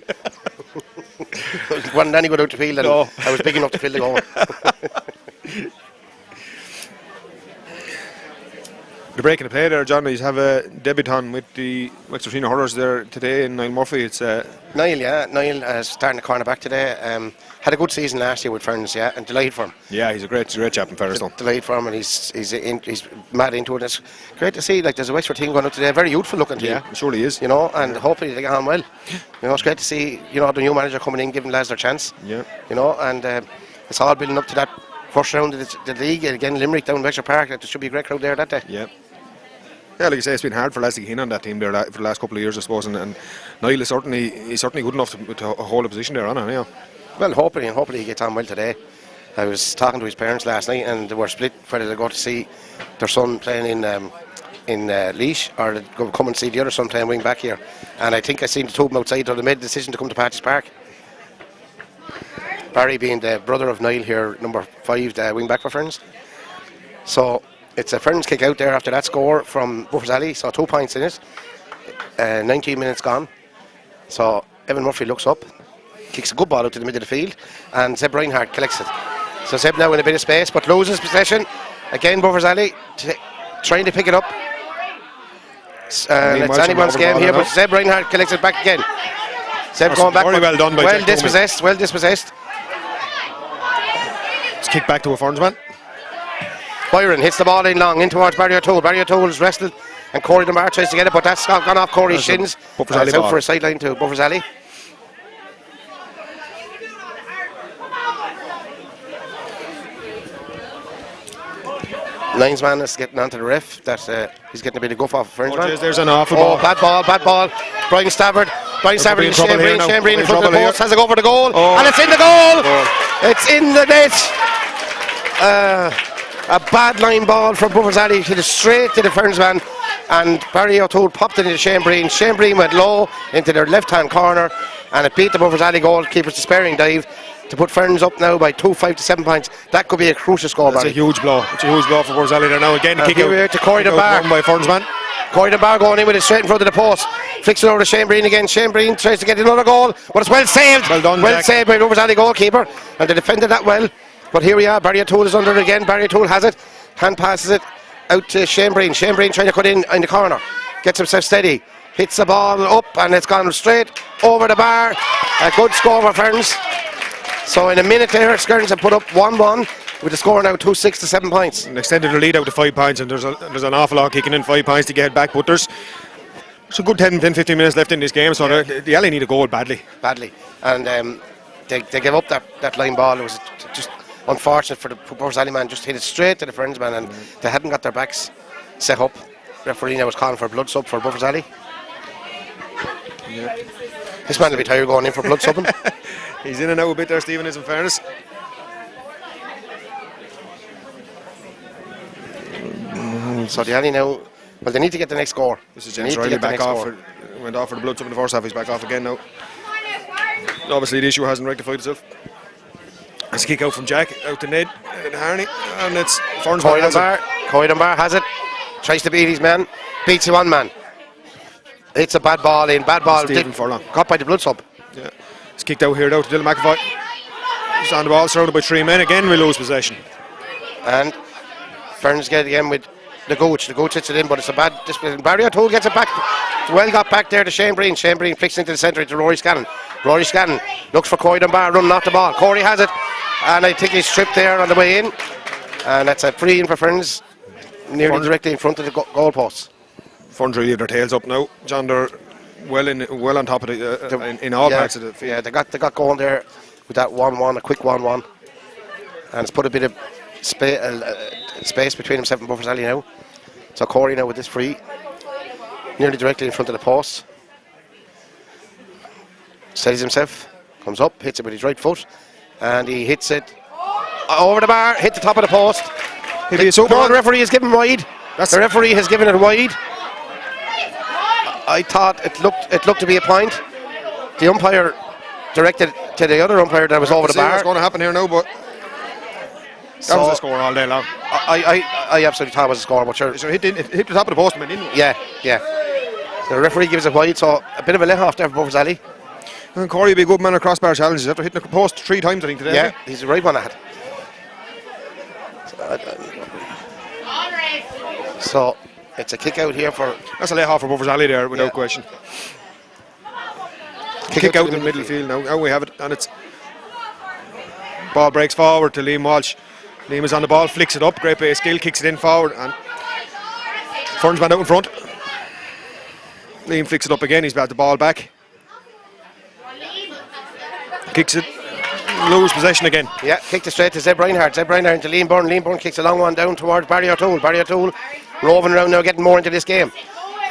Wasn't any good out the field, and no. I was big enough to fill the goal. The break in the play there, John, you have a debutant with the Wexford Senior Hurlers there today in Niall Murphy. It's Niall starting the cornerback today. Had a good season last year with Ferns, yeah, and delighted for him. Yeah, he's a great chap in Ferns. Delighted for him, and he's mad into it. It's great to see. Like there's a Wexford team going up today, very youthful looking team. Yeah, surely is. You know, and hopefully they get on well. You know, it's great to see. You know, the new manager coming in, giving lads their chance. Yeah. You know, and it's all building up to that first round of the league again. Limerick down Wexford Park. There should be a great crowd there that day. Yeah. Yeah, like you say, it's been hard for lads to get in on that team there for the last couple of years, I suppose, and Niall is certainly good enough to hold a position there, Anna. Yeah. Well, hopefully he gets on well today. I was talking to his parents last night, and they were split whether they go to see their son playing in Laois or they go come and see the other son playing wing back here. And I think I seen the two of them outside, or they made the decision to come to Patches Park. Barry being the brother of Niall here, number 5, the wing back for Ferns. So it's a Ferns kick out there after that score from Buffers Alley, so 2 points in it. 19 minutes gone. So Evan Murphy looks up, kicks a good ball out to the middle of the field, and Zeb Reinhardt collects it. So Zeb now in a bit of space, but loses possession. Again, Buffers Alley trying to pick it up. It's anyone's game here, but Zeb Reinhardt collects it back again. Zeb going back. Very well done by Well dispossessed. It's kicked back to a Ferns man. Byron hits the ball in long in towards Barry O'Toole. Barry O'Toole is wrestled, and Corey Dunbar tries to get it, but that's gone off Corey's shins. It's out for a sideline to Buffers Alley. Linesman is getting onto the ref. That he's getting a bit of guff off of Ferns man. There's an awful ball. Bad ball. Brian Stafford and Shane Breen in front of the post. Has a go for the goal, and it's in the goal. It's in the net. A bad line ball from Buffers Alley, hit it straight to the Ferns man, and Barry O'Toole popped it into Shane Breen. Shane Breen went low into their left-hand corner, and it beat the Buffers Alley goalkeeper's despairing dive to put Ferns up now by 5 to 7 points. That could be a crucial score. It's a huge blow. It's a huge blow for Buffers Alley there now. Again, kick out to Corey Dunbar by Ferns man. Corey Dunbar going in with it straight in front of the post. Flicks it over to Shane Breen again. Shane Breen tries to get another goal, but it's well saved. Well done, well saved by Buffers Alley goalkeeper, and they defended that well. But here we are. Barry O'Toole is under it again. Barry O'Toole has it. Hand passes it out to Shane Breen. Shane Breen trying to cut in the corner. Gets himself steady. Hits the ball up and it's gone straight over the bar. A good score for Ferns. So in a minute there, Skirns have put up 1-1 with the score now 2-6 to 7 points. And extended their lead out to 5 points, and there's an awful lot kicking in 5 points to get back, but there's a good 10-15 minutes left in this game, so the Alley need a goal badly. And they gave up that line ball. It was just unfortunate for the Buffers Alley man, just hit it straight to the Ferns man, and they hadn't got their backs set up. Referee now was calling for a blood sub for Buffers Alley. Yeah. This man will be tired going in for blood subbing. He's in and out a bit there, Stephen, is in fairness. So the Alley now, well, they need to get the next score. This is James Riley back off. Went off for the blood sub in the first half. He's back off again now. Obviously the issue hasn't rectified itself. It's a kick out from Jack, out to Ned, and Harney, and it's Ferns. Coydenbar has it. Tries to beat his man. Beats one man. It's a bad ball in. Bad ball. Stephen Furlong. Caught by the blood sub. Yeah. It's kicked out here now to Dylan McAvoy. He's on the ball, surrounded by 3 men. Again, we lose possession. And Ferns get it again with the Gooch. The Gooch hits it in, but it's a bad display. Barry O'Toole gets it back. Well got back there to Shane Breen. Shane Breen flicks into the centre to Rory Scanlon. Rory Scanlon looks for Coydenbar, running off the ball. Corey has it. And I think he's tripped there on the way in. And that's a free in for Ferns, nearly directly in front of the goal posts. Ferns really have their tails up now. John, they're well on top of in all parts of the field. Yeah, they got going there with that 1-1, a quick 1-1. And it's put a bit of space between himself and Buffers Alley now. So Corey now with this free, nearly directly in front of the post. Steadies himself, comes up, hits it with his right foot, and he hits it over the bar, hit the top of the post. The referee has given wide. The referee has given it wide. I thought it looked to be a point. The umpire directed to the other umpire that was over the bar. What's going to happen here now, but that was the score all day long. I absolutely thought it was a score, but sure. So hit the top of the post and went in. Yeah. So the referee gives it wide, so a bit of a let off there for Buffers Alley. And Corey will be a good man at crossbar challenges after hitting the post 3 times, I think, today. Yeah, he's the right one at it. So it's a kick out here for. That's a lay off for Buffers Alley there, without question. Kick out in the middle field now. Now we have it, and it's ball breaks forward to Liam Walsh. Liam is on the ball, flicks it up, great bit of skill, kicks it in forward, and Ferns man out in front. Liam flicks it up again. He's got the ball back. Kicks it, lose possession again. Yeah, kicked it straight to Zeb Reinhardt. Zeb Reinhardt into Liam Byrne. Liam Byrne kicks a long one down towards Barry O'Toole. Barry O'Toole roving around now, getting more into this game.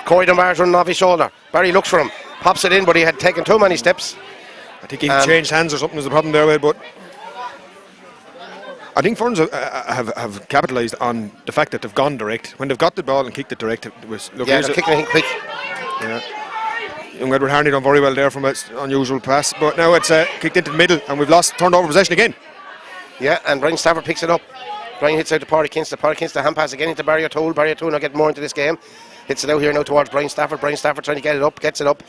Corey Dunbar's running off his shoulder. Barry looks for him, pops it in, but he had taken too many steps. I think he changed hands or something was the problem there, but I think Ferns have capitalised on the fact that they've gone direct. When they've got the ball and kicked it direct, it was they're kicking it quick. Yeah. Young Edward Harney done very well there from an unusual pass, but now it's kicked into the middle and we've turned over possession again. Yeah, and Brian Stafford picks it up. Brian hits out to Pádraig Kinsta. Pádraig Kinsta hand pass again into Barry O'Toole. Barry O'Toole now getting more into this game. Hits it out here now towards Brian Stafford. Brian Stafford trying to get it up, gets it up.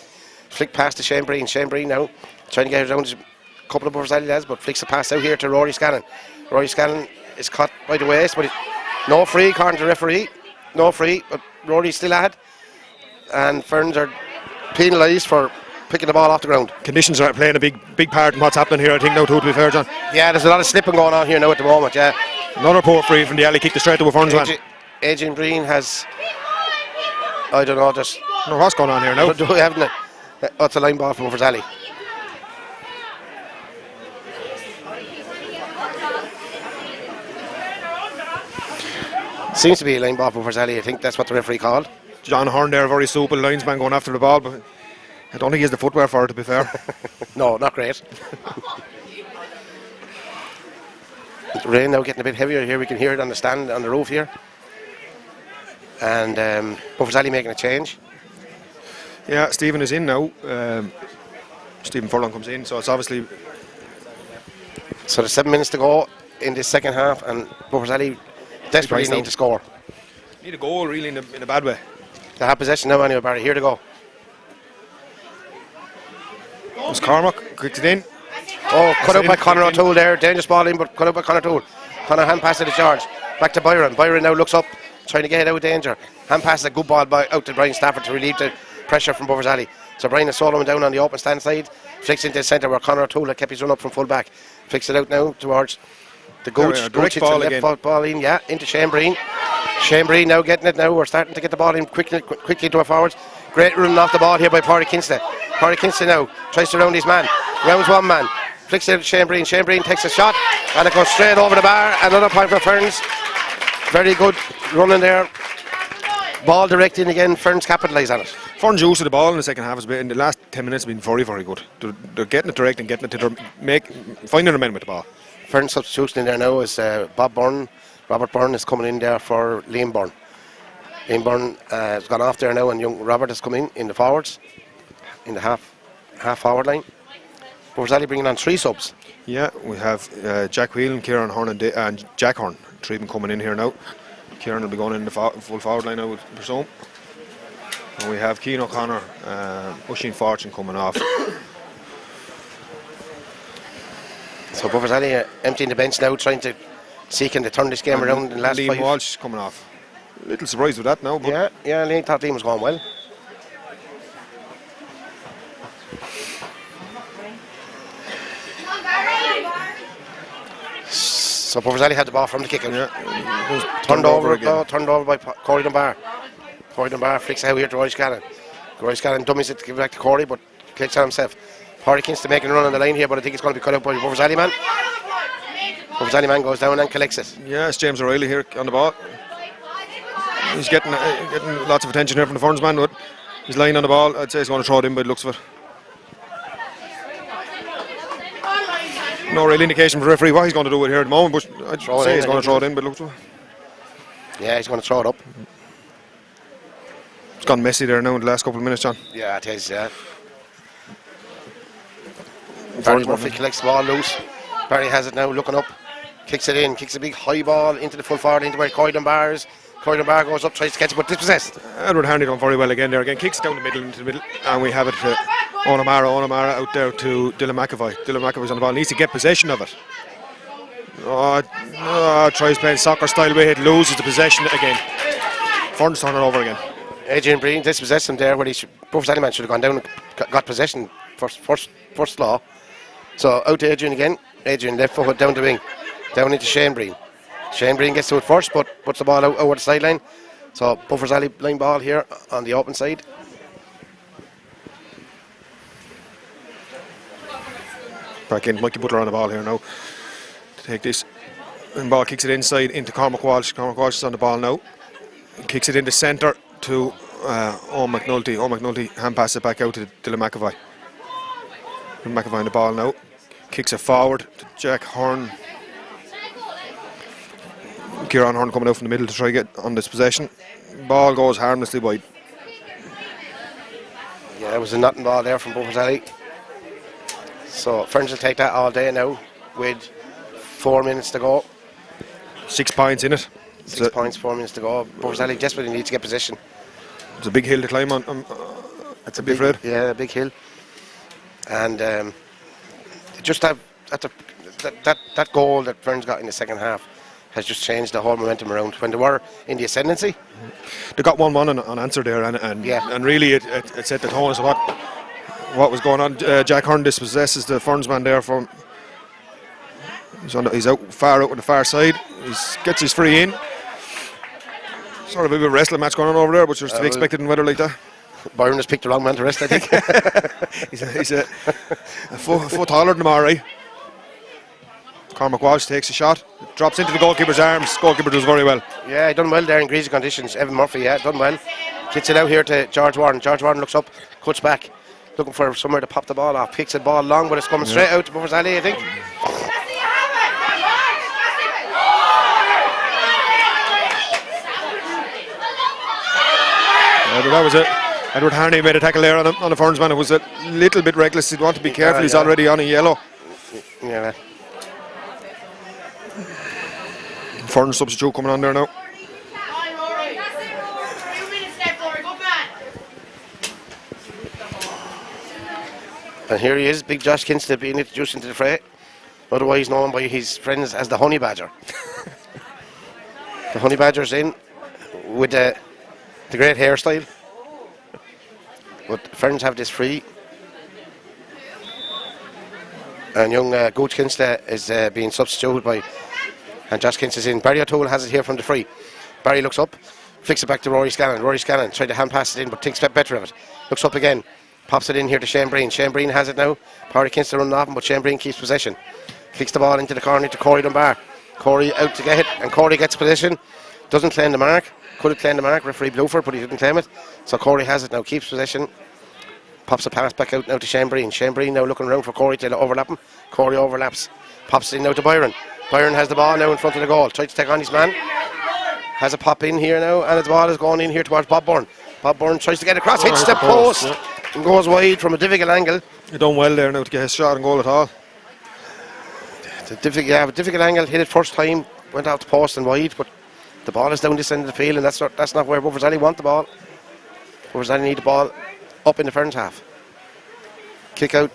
Flick pass to Shane Breen. Shane Breen now trying to get it around a couple of Buffers Alley lads, but flicks the pass out here to Rory Scanlon. Rory Scanlon is caught by the waist, but no free according to the referee. No free, but Rory's still at it. And Ferns are penalised for picking the ball off the ground. Conditions are playing a big part in what's happening here, I think, now, too, to be fair, John. Yeah, there's a lot of slipping going on here now at the moment, yeah. Another poor free from the alley, kicked it straight to a Ferns man. Adrian Breen has, I don't know, just... No, what's going on here now? Do we have it? Oh, it's a line ball from Buffers Alley. Seems to be a line ball from Buffers Alley, I think that's what the referee called. John Horn there, very supple linesman going after the ball, but I don't think he has the footwear for it, to be fair. No, not great. The rain now getting a bit heavier here. We can hear it on the stand on the roof here. And Buffers Alley making a change. Yeah, Stephen is in now. Stephen Furlong comes in, so it's obviously... So there's 7 minutes to go in this second half, and Buffers Alley desperately need to score. Need a goal, really, in a bad way. They have possession now anyway, Barry. Here to go. It's Cormac, kicked it in. Oh, cut out by Conor O'Toole there. Dangerous ball in, but cut out by Conor O'Toole. Conor hand pass to George. Back to Byron. Byron now looks up, trying to get out of danger. Hand pass is a good ball out to Brian Stafford to relieve the pressure from Bovers Alley. So Brian is soloing down on the open stand side. Flicks into the centre where Conor O'Toole had kept his run up from full back. Flicks it out now towards the Gooch. Direct hits ball the again. left ball in, yeah, into Shane Breen. Shane Breen now getting it now. We're starting to get the ball in quickly to our forwards. Great running off the ball here by Pádraig Kinsley. Pádraig Kinsley now tries to round his man. Rounds one man. Flicks it to Shane Breen. Shane Breen takes a shot and it goes straight over the bar. Another point for Ferns. Very good running there. Ball directing again. Ferns capitalise on it. Ferns' use of the ball in the second half has been, in the last 10 minutes, has been very, very good. They're getting it direct and getting it to finding their men with the ball. Ferns substitution in there now is Bob Byrne. Robert Byrne is coming in there for Liam Byrne. Liam Byrne has gone off there now, and young Robert has come in the forwards, in the half forward line. Bovers Alley bringing on 3 subs. Yeah, we have Jack Whelan, Kieran Horn and Jack Horn. 3 of them coming in here now. Kieran will be going in the full forward line, I would presume. And we have Keane O'Connor, Oisin Fortune coming off. So Bovers Alley emptying the bench now, seeking to turn this game around in the last Liam 5. Walsh coming off. Little surprised with that now. But Yeah, Liam thought Liam was going well. So Bovers Alley had the ball from the kick out. Yeah, Turned over by Corey Dunbar. Corey Dunbar flicks it out here to Roy Scanlon. Roy Scanlon dummies it to give it back to Corey, but clicks on himself. Pádraig Kinsley making a run on the line here, but I think it's going to be cut out by the Bovers Alley man. Bovers Alley man goes down and collects it. Yeah, it's James O'Reilly here on the ball. He's getting lots of attention here from the Ferns man. But he's lying on the ball. I'd say he's going to throw it in by the looks of it. No real indication from the referee what he's going to do with it here at the moment, but I'd say he's going to throw it in by the looks of it. Yeah, he's going to throw it up. It's gone messy there now in the last couple of minutes, John. Yeah, it is, yeah. Barry Murphy collects the ball loose. Barry has it now, looking up. Kicks it in, kicks a big high ball into the full forward, into where Corey Dunbar is. Corey Dunbar goes up, tries to catch it, but dispossessed. Edward Harney done very well again there. Again, kicks down the middle, into the middle, and we have it to Onamara out there to Dylan McAvoy. Dylan McAvoy's on the ball, needs to get possession of it. Tries playing soccer style with it, loses the possession again. Ferns turn it over again. Adrian Breen dispossessed him there, where Bovers Alley man should have gone down and got possession first law. So out to Adrian again. Adrian left foot down the wing, down into Shane Breen. Shane Breen gets to it first, but puts the ball out over the sideline. So Bovers Alley line ball here on the open side. Back in, Mikey Butler on the ball here now to take this. And ball kicks it inside into Cormac Walsh. Cormac Walsh is on the ball now. Kicks it into centre to Owen McNulty. Owen McNulty hand passes it back out to Dylan McAvoy. Dylan McAvoy on the ball now. Kicks it forward to Jack Horn. Kieran Horn coming out from the middle to try to get on this possession. Ball goes harmlessly wide. Yeah, it was a nothing ball there from Bovers Alley. So Ferns will take that all day now with 4 minutes to go. 6 points in it. 6 points, 4 minutes to go. Bovers Alley desperately needs to get possession. It's a big hill to climb on. It's a big, afraid. Yeah, a big hill. And just that goal that Ferns got in the second half has just changed the whole momentum around. When they were in the ascendancy, they got 1-1 on answer there, and really it set the tone as to what was going on. Jack Horn dispossesses the Ferns man there from. He's out far out on the far side. He gets his free in. Sort of a bit of a wrestling match going on over there, but just to be expected in weather like that. Byron has picked the wrong man to rest, I think. he's a foot taller than him, alright. Cormac Walsh takes a shot, drops into the goalkeeper's arms. Goalkeeper does very well. Yeah, he done well there in greasy conditions. Evan Murphy, yeah, done well. Kicks it out here to George Warren. George Warren looks up, cuts back, looking for somewhere to pop the ball off. Kicks the ball long, but it's coming straight out to Bovers Alley, I think. That was it. Edward Harney made a tackle there on the Ferns man. It was a little bit reckless. He'd want to be careful. He's already on a yellow. Yeah. Ferns substitute coming on there now. And here he is, big Josh Kinstead being introduced into the fray, otherwise known by his friends as the Honey Badger. The Honey Badger's in with the great hairstyle. But Ferns have this free. And young Gooch Kinstead is being substituted by, and Josh Kinstead's in. Barry O'Toole has it here from the free. Barry looks up, flicks it back to Rory Scanlon. Rory Scanlon tried to hand pass it in, but thinks better of it. Looks up again. Pops it in here to Shane Breen. Shane Breen has it now. Parry Kinstead running off him, but Shane Breen keeps possession. Kicks the ball into the corner to Corey Dunbar. Corey out to get it, and Corey gets position. Doesn't claim the mark. Could have claimed the mark. Referee blew for it, but he didn't claim it. So Corey has it now, keeps possession. Pops a pass back out now to Shane Breen. Shane Breen now looking around for Corey to overlap him. Corey overlaps. Pops it in now to Byron. Byron has the ball now in front of the goal. Tries to take on his man. Has a pop in here now, and the ball is going in here towards Bob Byrne. Bob Byrne tries to get across, hits the post. And goes wide from a difficult angle. You've done well there now to get his shot and goal at all. A difficult angle, hit it first time, went off the post and wide, but the ball is down this end of the field, and that's not where Buffers Alley want the ball. Buffers Alley need the ball up in the Ferns half. Kick out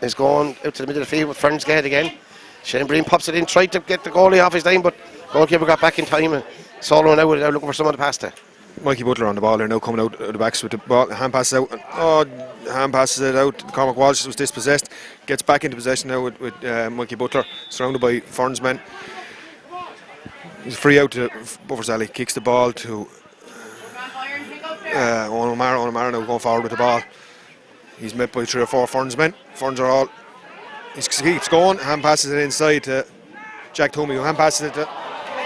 is going out to the middle of the field with Ferns get again. Shane Breen pops it in, tried to get the goalie off his line, but goalkeeper got back in time and soloing out with it now, looking for someone to pass to. Mikey Butler on the ball there now, coming out of the backs with the ball. Hand passes out. Hand passes it out. Cormac Walsh was dispossessed. Gets back into possession now with Mikey Butler, surrounded by Ferns men. He's free out to Buffers Alley. Kicks the ball to Owen O'Mara. Owen O'Mara now going forward with the ball. He's met by 3 or 4 Ferns men. Ferns are all. He keeps going. Hand passes it inside to Jack Toomey, who hand passes it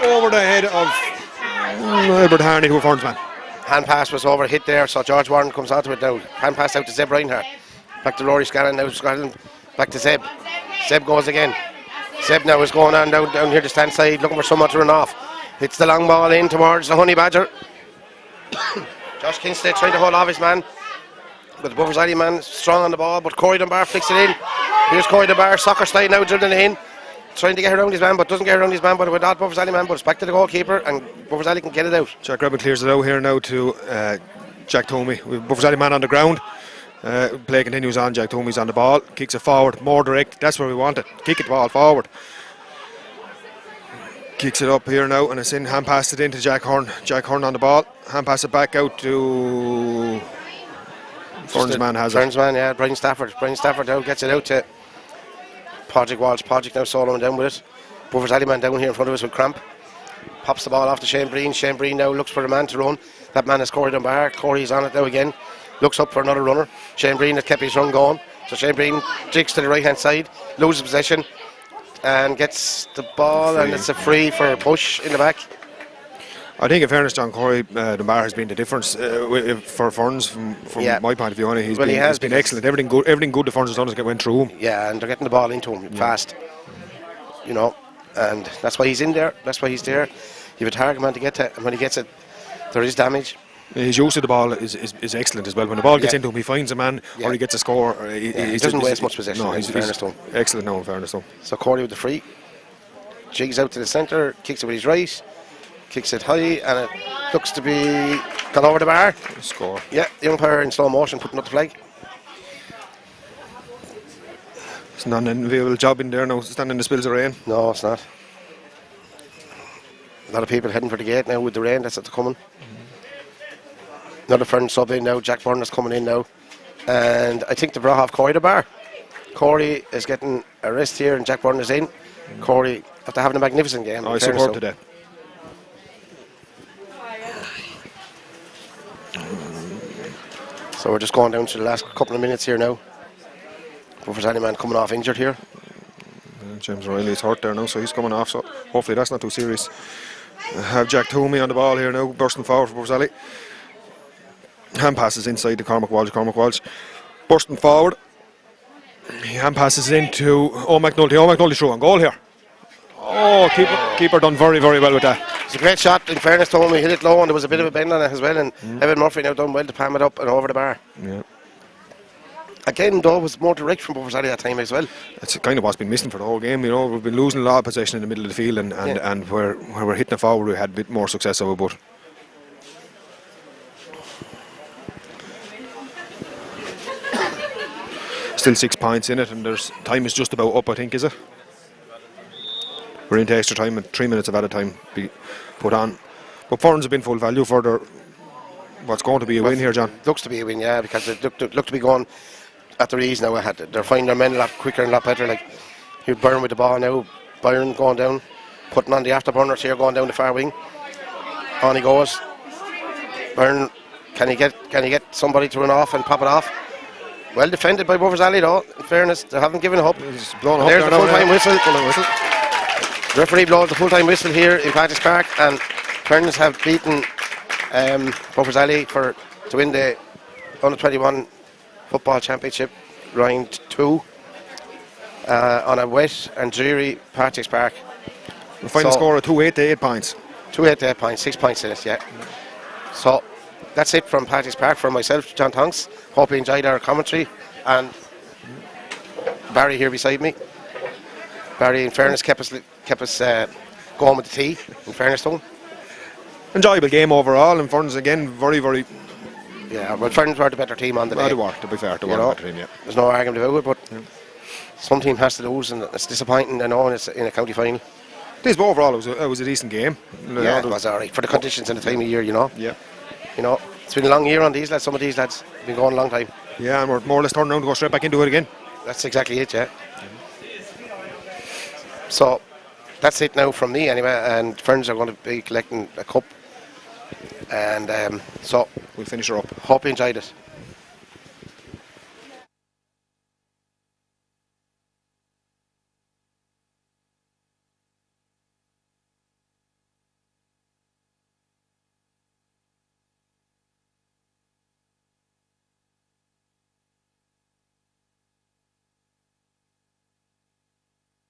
over the head of Albert Harney, who a Ferns man. Hand pass was over, hit there, so George Warren comes onto it now. Hand pass out to Zeb Reinhardt. Back to Rory Scanlon now, Scotland. Back to Zeb. Zeb goes again. Zeb now is going on down here to stand side, looking for someone to run off. Hits the long ball in towards the Honey Badger. Josh Kinstead trying to hold off his man. But the Buffers Alley man strong on the ball, but Corey Dunbar flicks it in. Here's Corey Dunbar, soccer style now, dribbling in. Trying to get around his man, but doesn't get around his man, but with that Buffers Alley man, but it's back to the goalkeeper, and Buffers Alley can get it out. Jack Rebel clears it out here now to Jack Toomey. With Buffers Alley man on the ground. Play continues on, Jack Toomey's on the ball. Kicks it forward, more direct, that's where we want it. Kick it, ball forward. Kicks it up here now, and it's in, hand passed it into Jack Hearn. Jack Hearn on the ball. Hand pass it back out to Ferns man has Ferns man, yeah, Brian Stafford. Brian Stafford now gets it out to Podrick Walsh. Podrick now soloing down with it. Buffers Alley man down here in front of us with cramp. Pops the ball off to Shane Breen. Shane Breen now looks for a man to run. That man is Corey Dunbar. Corey's on it now again. Looks up for another runner. Shane Breen has kept his run going. So Shane Breen jigs to the right hand side, loses possession, and gets the ball, and it's a free for a push in the back. I think in fairness, John, Corey Dunbar has been the difference for Ferns from my point of view. He's been excellent. Everything good the Ferns has done is went through him. Yeah, and they're getting the ball into him fast. You know, and that's why he's in there. That's why he's there. You have a target man to get to, and when he gets it, there is damage. His use of the ball is excellent as well. When the ball gets into him, he finds a man or he gets a score. He doesn't waste much possession. No, he's excellent now in fairness to him. So Corey with the free. Jigs out to the centre, kicks it with his right. Kicks it high, and it looks to be gone over the bar. Score. Yeah, the umpire in slow motion putting up the flag. It's not an enviable job in there now, standing in the spills of rain. No, it's not. A lot of people heading for the gate now with the rain that's coming. Another friend sub in now, Jack Byrne is coming in now. And I think they brought off Corey the bar. Corey is getting a rest here, and Jack Byrne is in. Corey, after having a magnificent game. I support today. So we're just going down to the last couple of minutes here now. Buffers Alley man coming off injured here. James Riley's hurt there now, so he's coming off, so hopefully that's not too serious. Have Jack Toomey on the ball here now, bursting forward for Buffers Alley. Hand passes inside to Cormac Walsh. Cormac Walsh bursting forward. Hand passes into O'McNulty. O'McNulty through on goal here. Oh, keeper done very, very well with that. It's a great shot, in fairness to him. He hit it low, and there was a bit of a bend on it as well, and Evan Murphy now done well to palm it up and over the bar. Yeah. Again, though, was more direct from Buffers Alley that time as well. That's kind of what's been missing for the whole game. You know, we've been losing a lot of possession in the middle of the field, and where we're hitting it forward, we had a bit more success over, but Still 6 points in it, and there's time is just about up, I think, is it? We're into extra time and 3 minutes of added time be put on. But Ferns have been full value for their what's going to be a win here, John. Looks to be a win, yeah, because they look to be going at their ease now. They're finding their men a lot quicker and a lot better. Like, here Byron with the ball now. Byron going down, putting on the afterburners here, going down the far wing. On he goes. Byron, can he get somebody to run off and pop it off? Well defended by Buffers Alley though, in fairness. They haven't given up. He's blown up. There's the full-time whistle. Whistle. The referee blows the full-time whistle here in Patrick's Park, and Ferns have beaten Buffers Alley to win the Under-21 Football Championship round 2 on a wet and dreary Patrick's Park. The final score of 2-8 to 8 points. 2-8 to 8 points, 6 points in it, yeah. So that's it from Patrick's Park for myself, John Tonks. Hope you enjoyed our commentary, and Barry here beside me. Barry, in fairness, kept us going with the tea, in fairness to him. Enjoyable game overall, and Ferns again very, very. Yeah, well, Ferns were the better team on the day. They were, to be fair, they were the better team, yeah. There's no argument about it, but some team has to lose, and it's disappointing, I know, it's in a county final. It is, but overall it was a decent game. Yeah, it was alright, for the conditions and the time of year, you know. Yeah. You know, it's been a long year on these lads, some of these lads have been going a long time. Yeah, and we're more or less turning around to go straight back into it again. That's exactly it, yeah. So that's it now from me anyway, and Ferns are going to be collecting a cup, and so we'll finish her up. Hope you enjoyed it.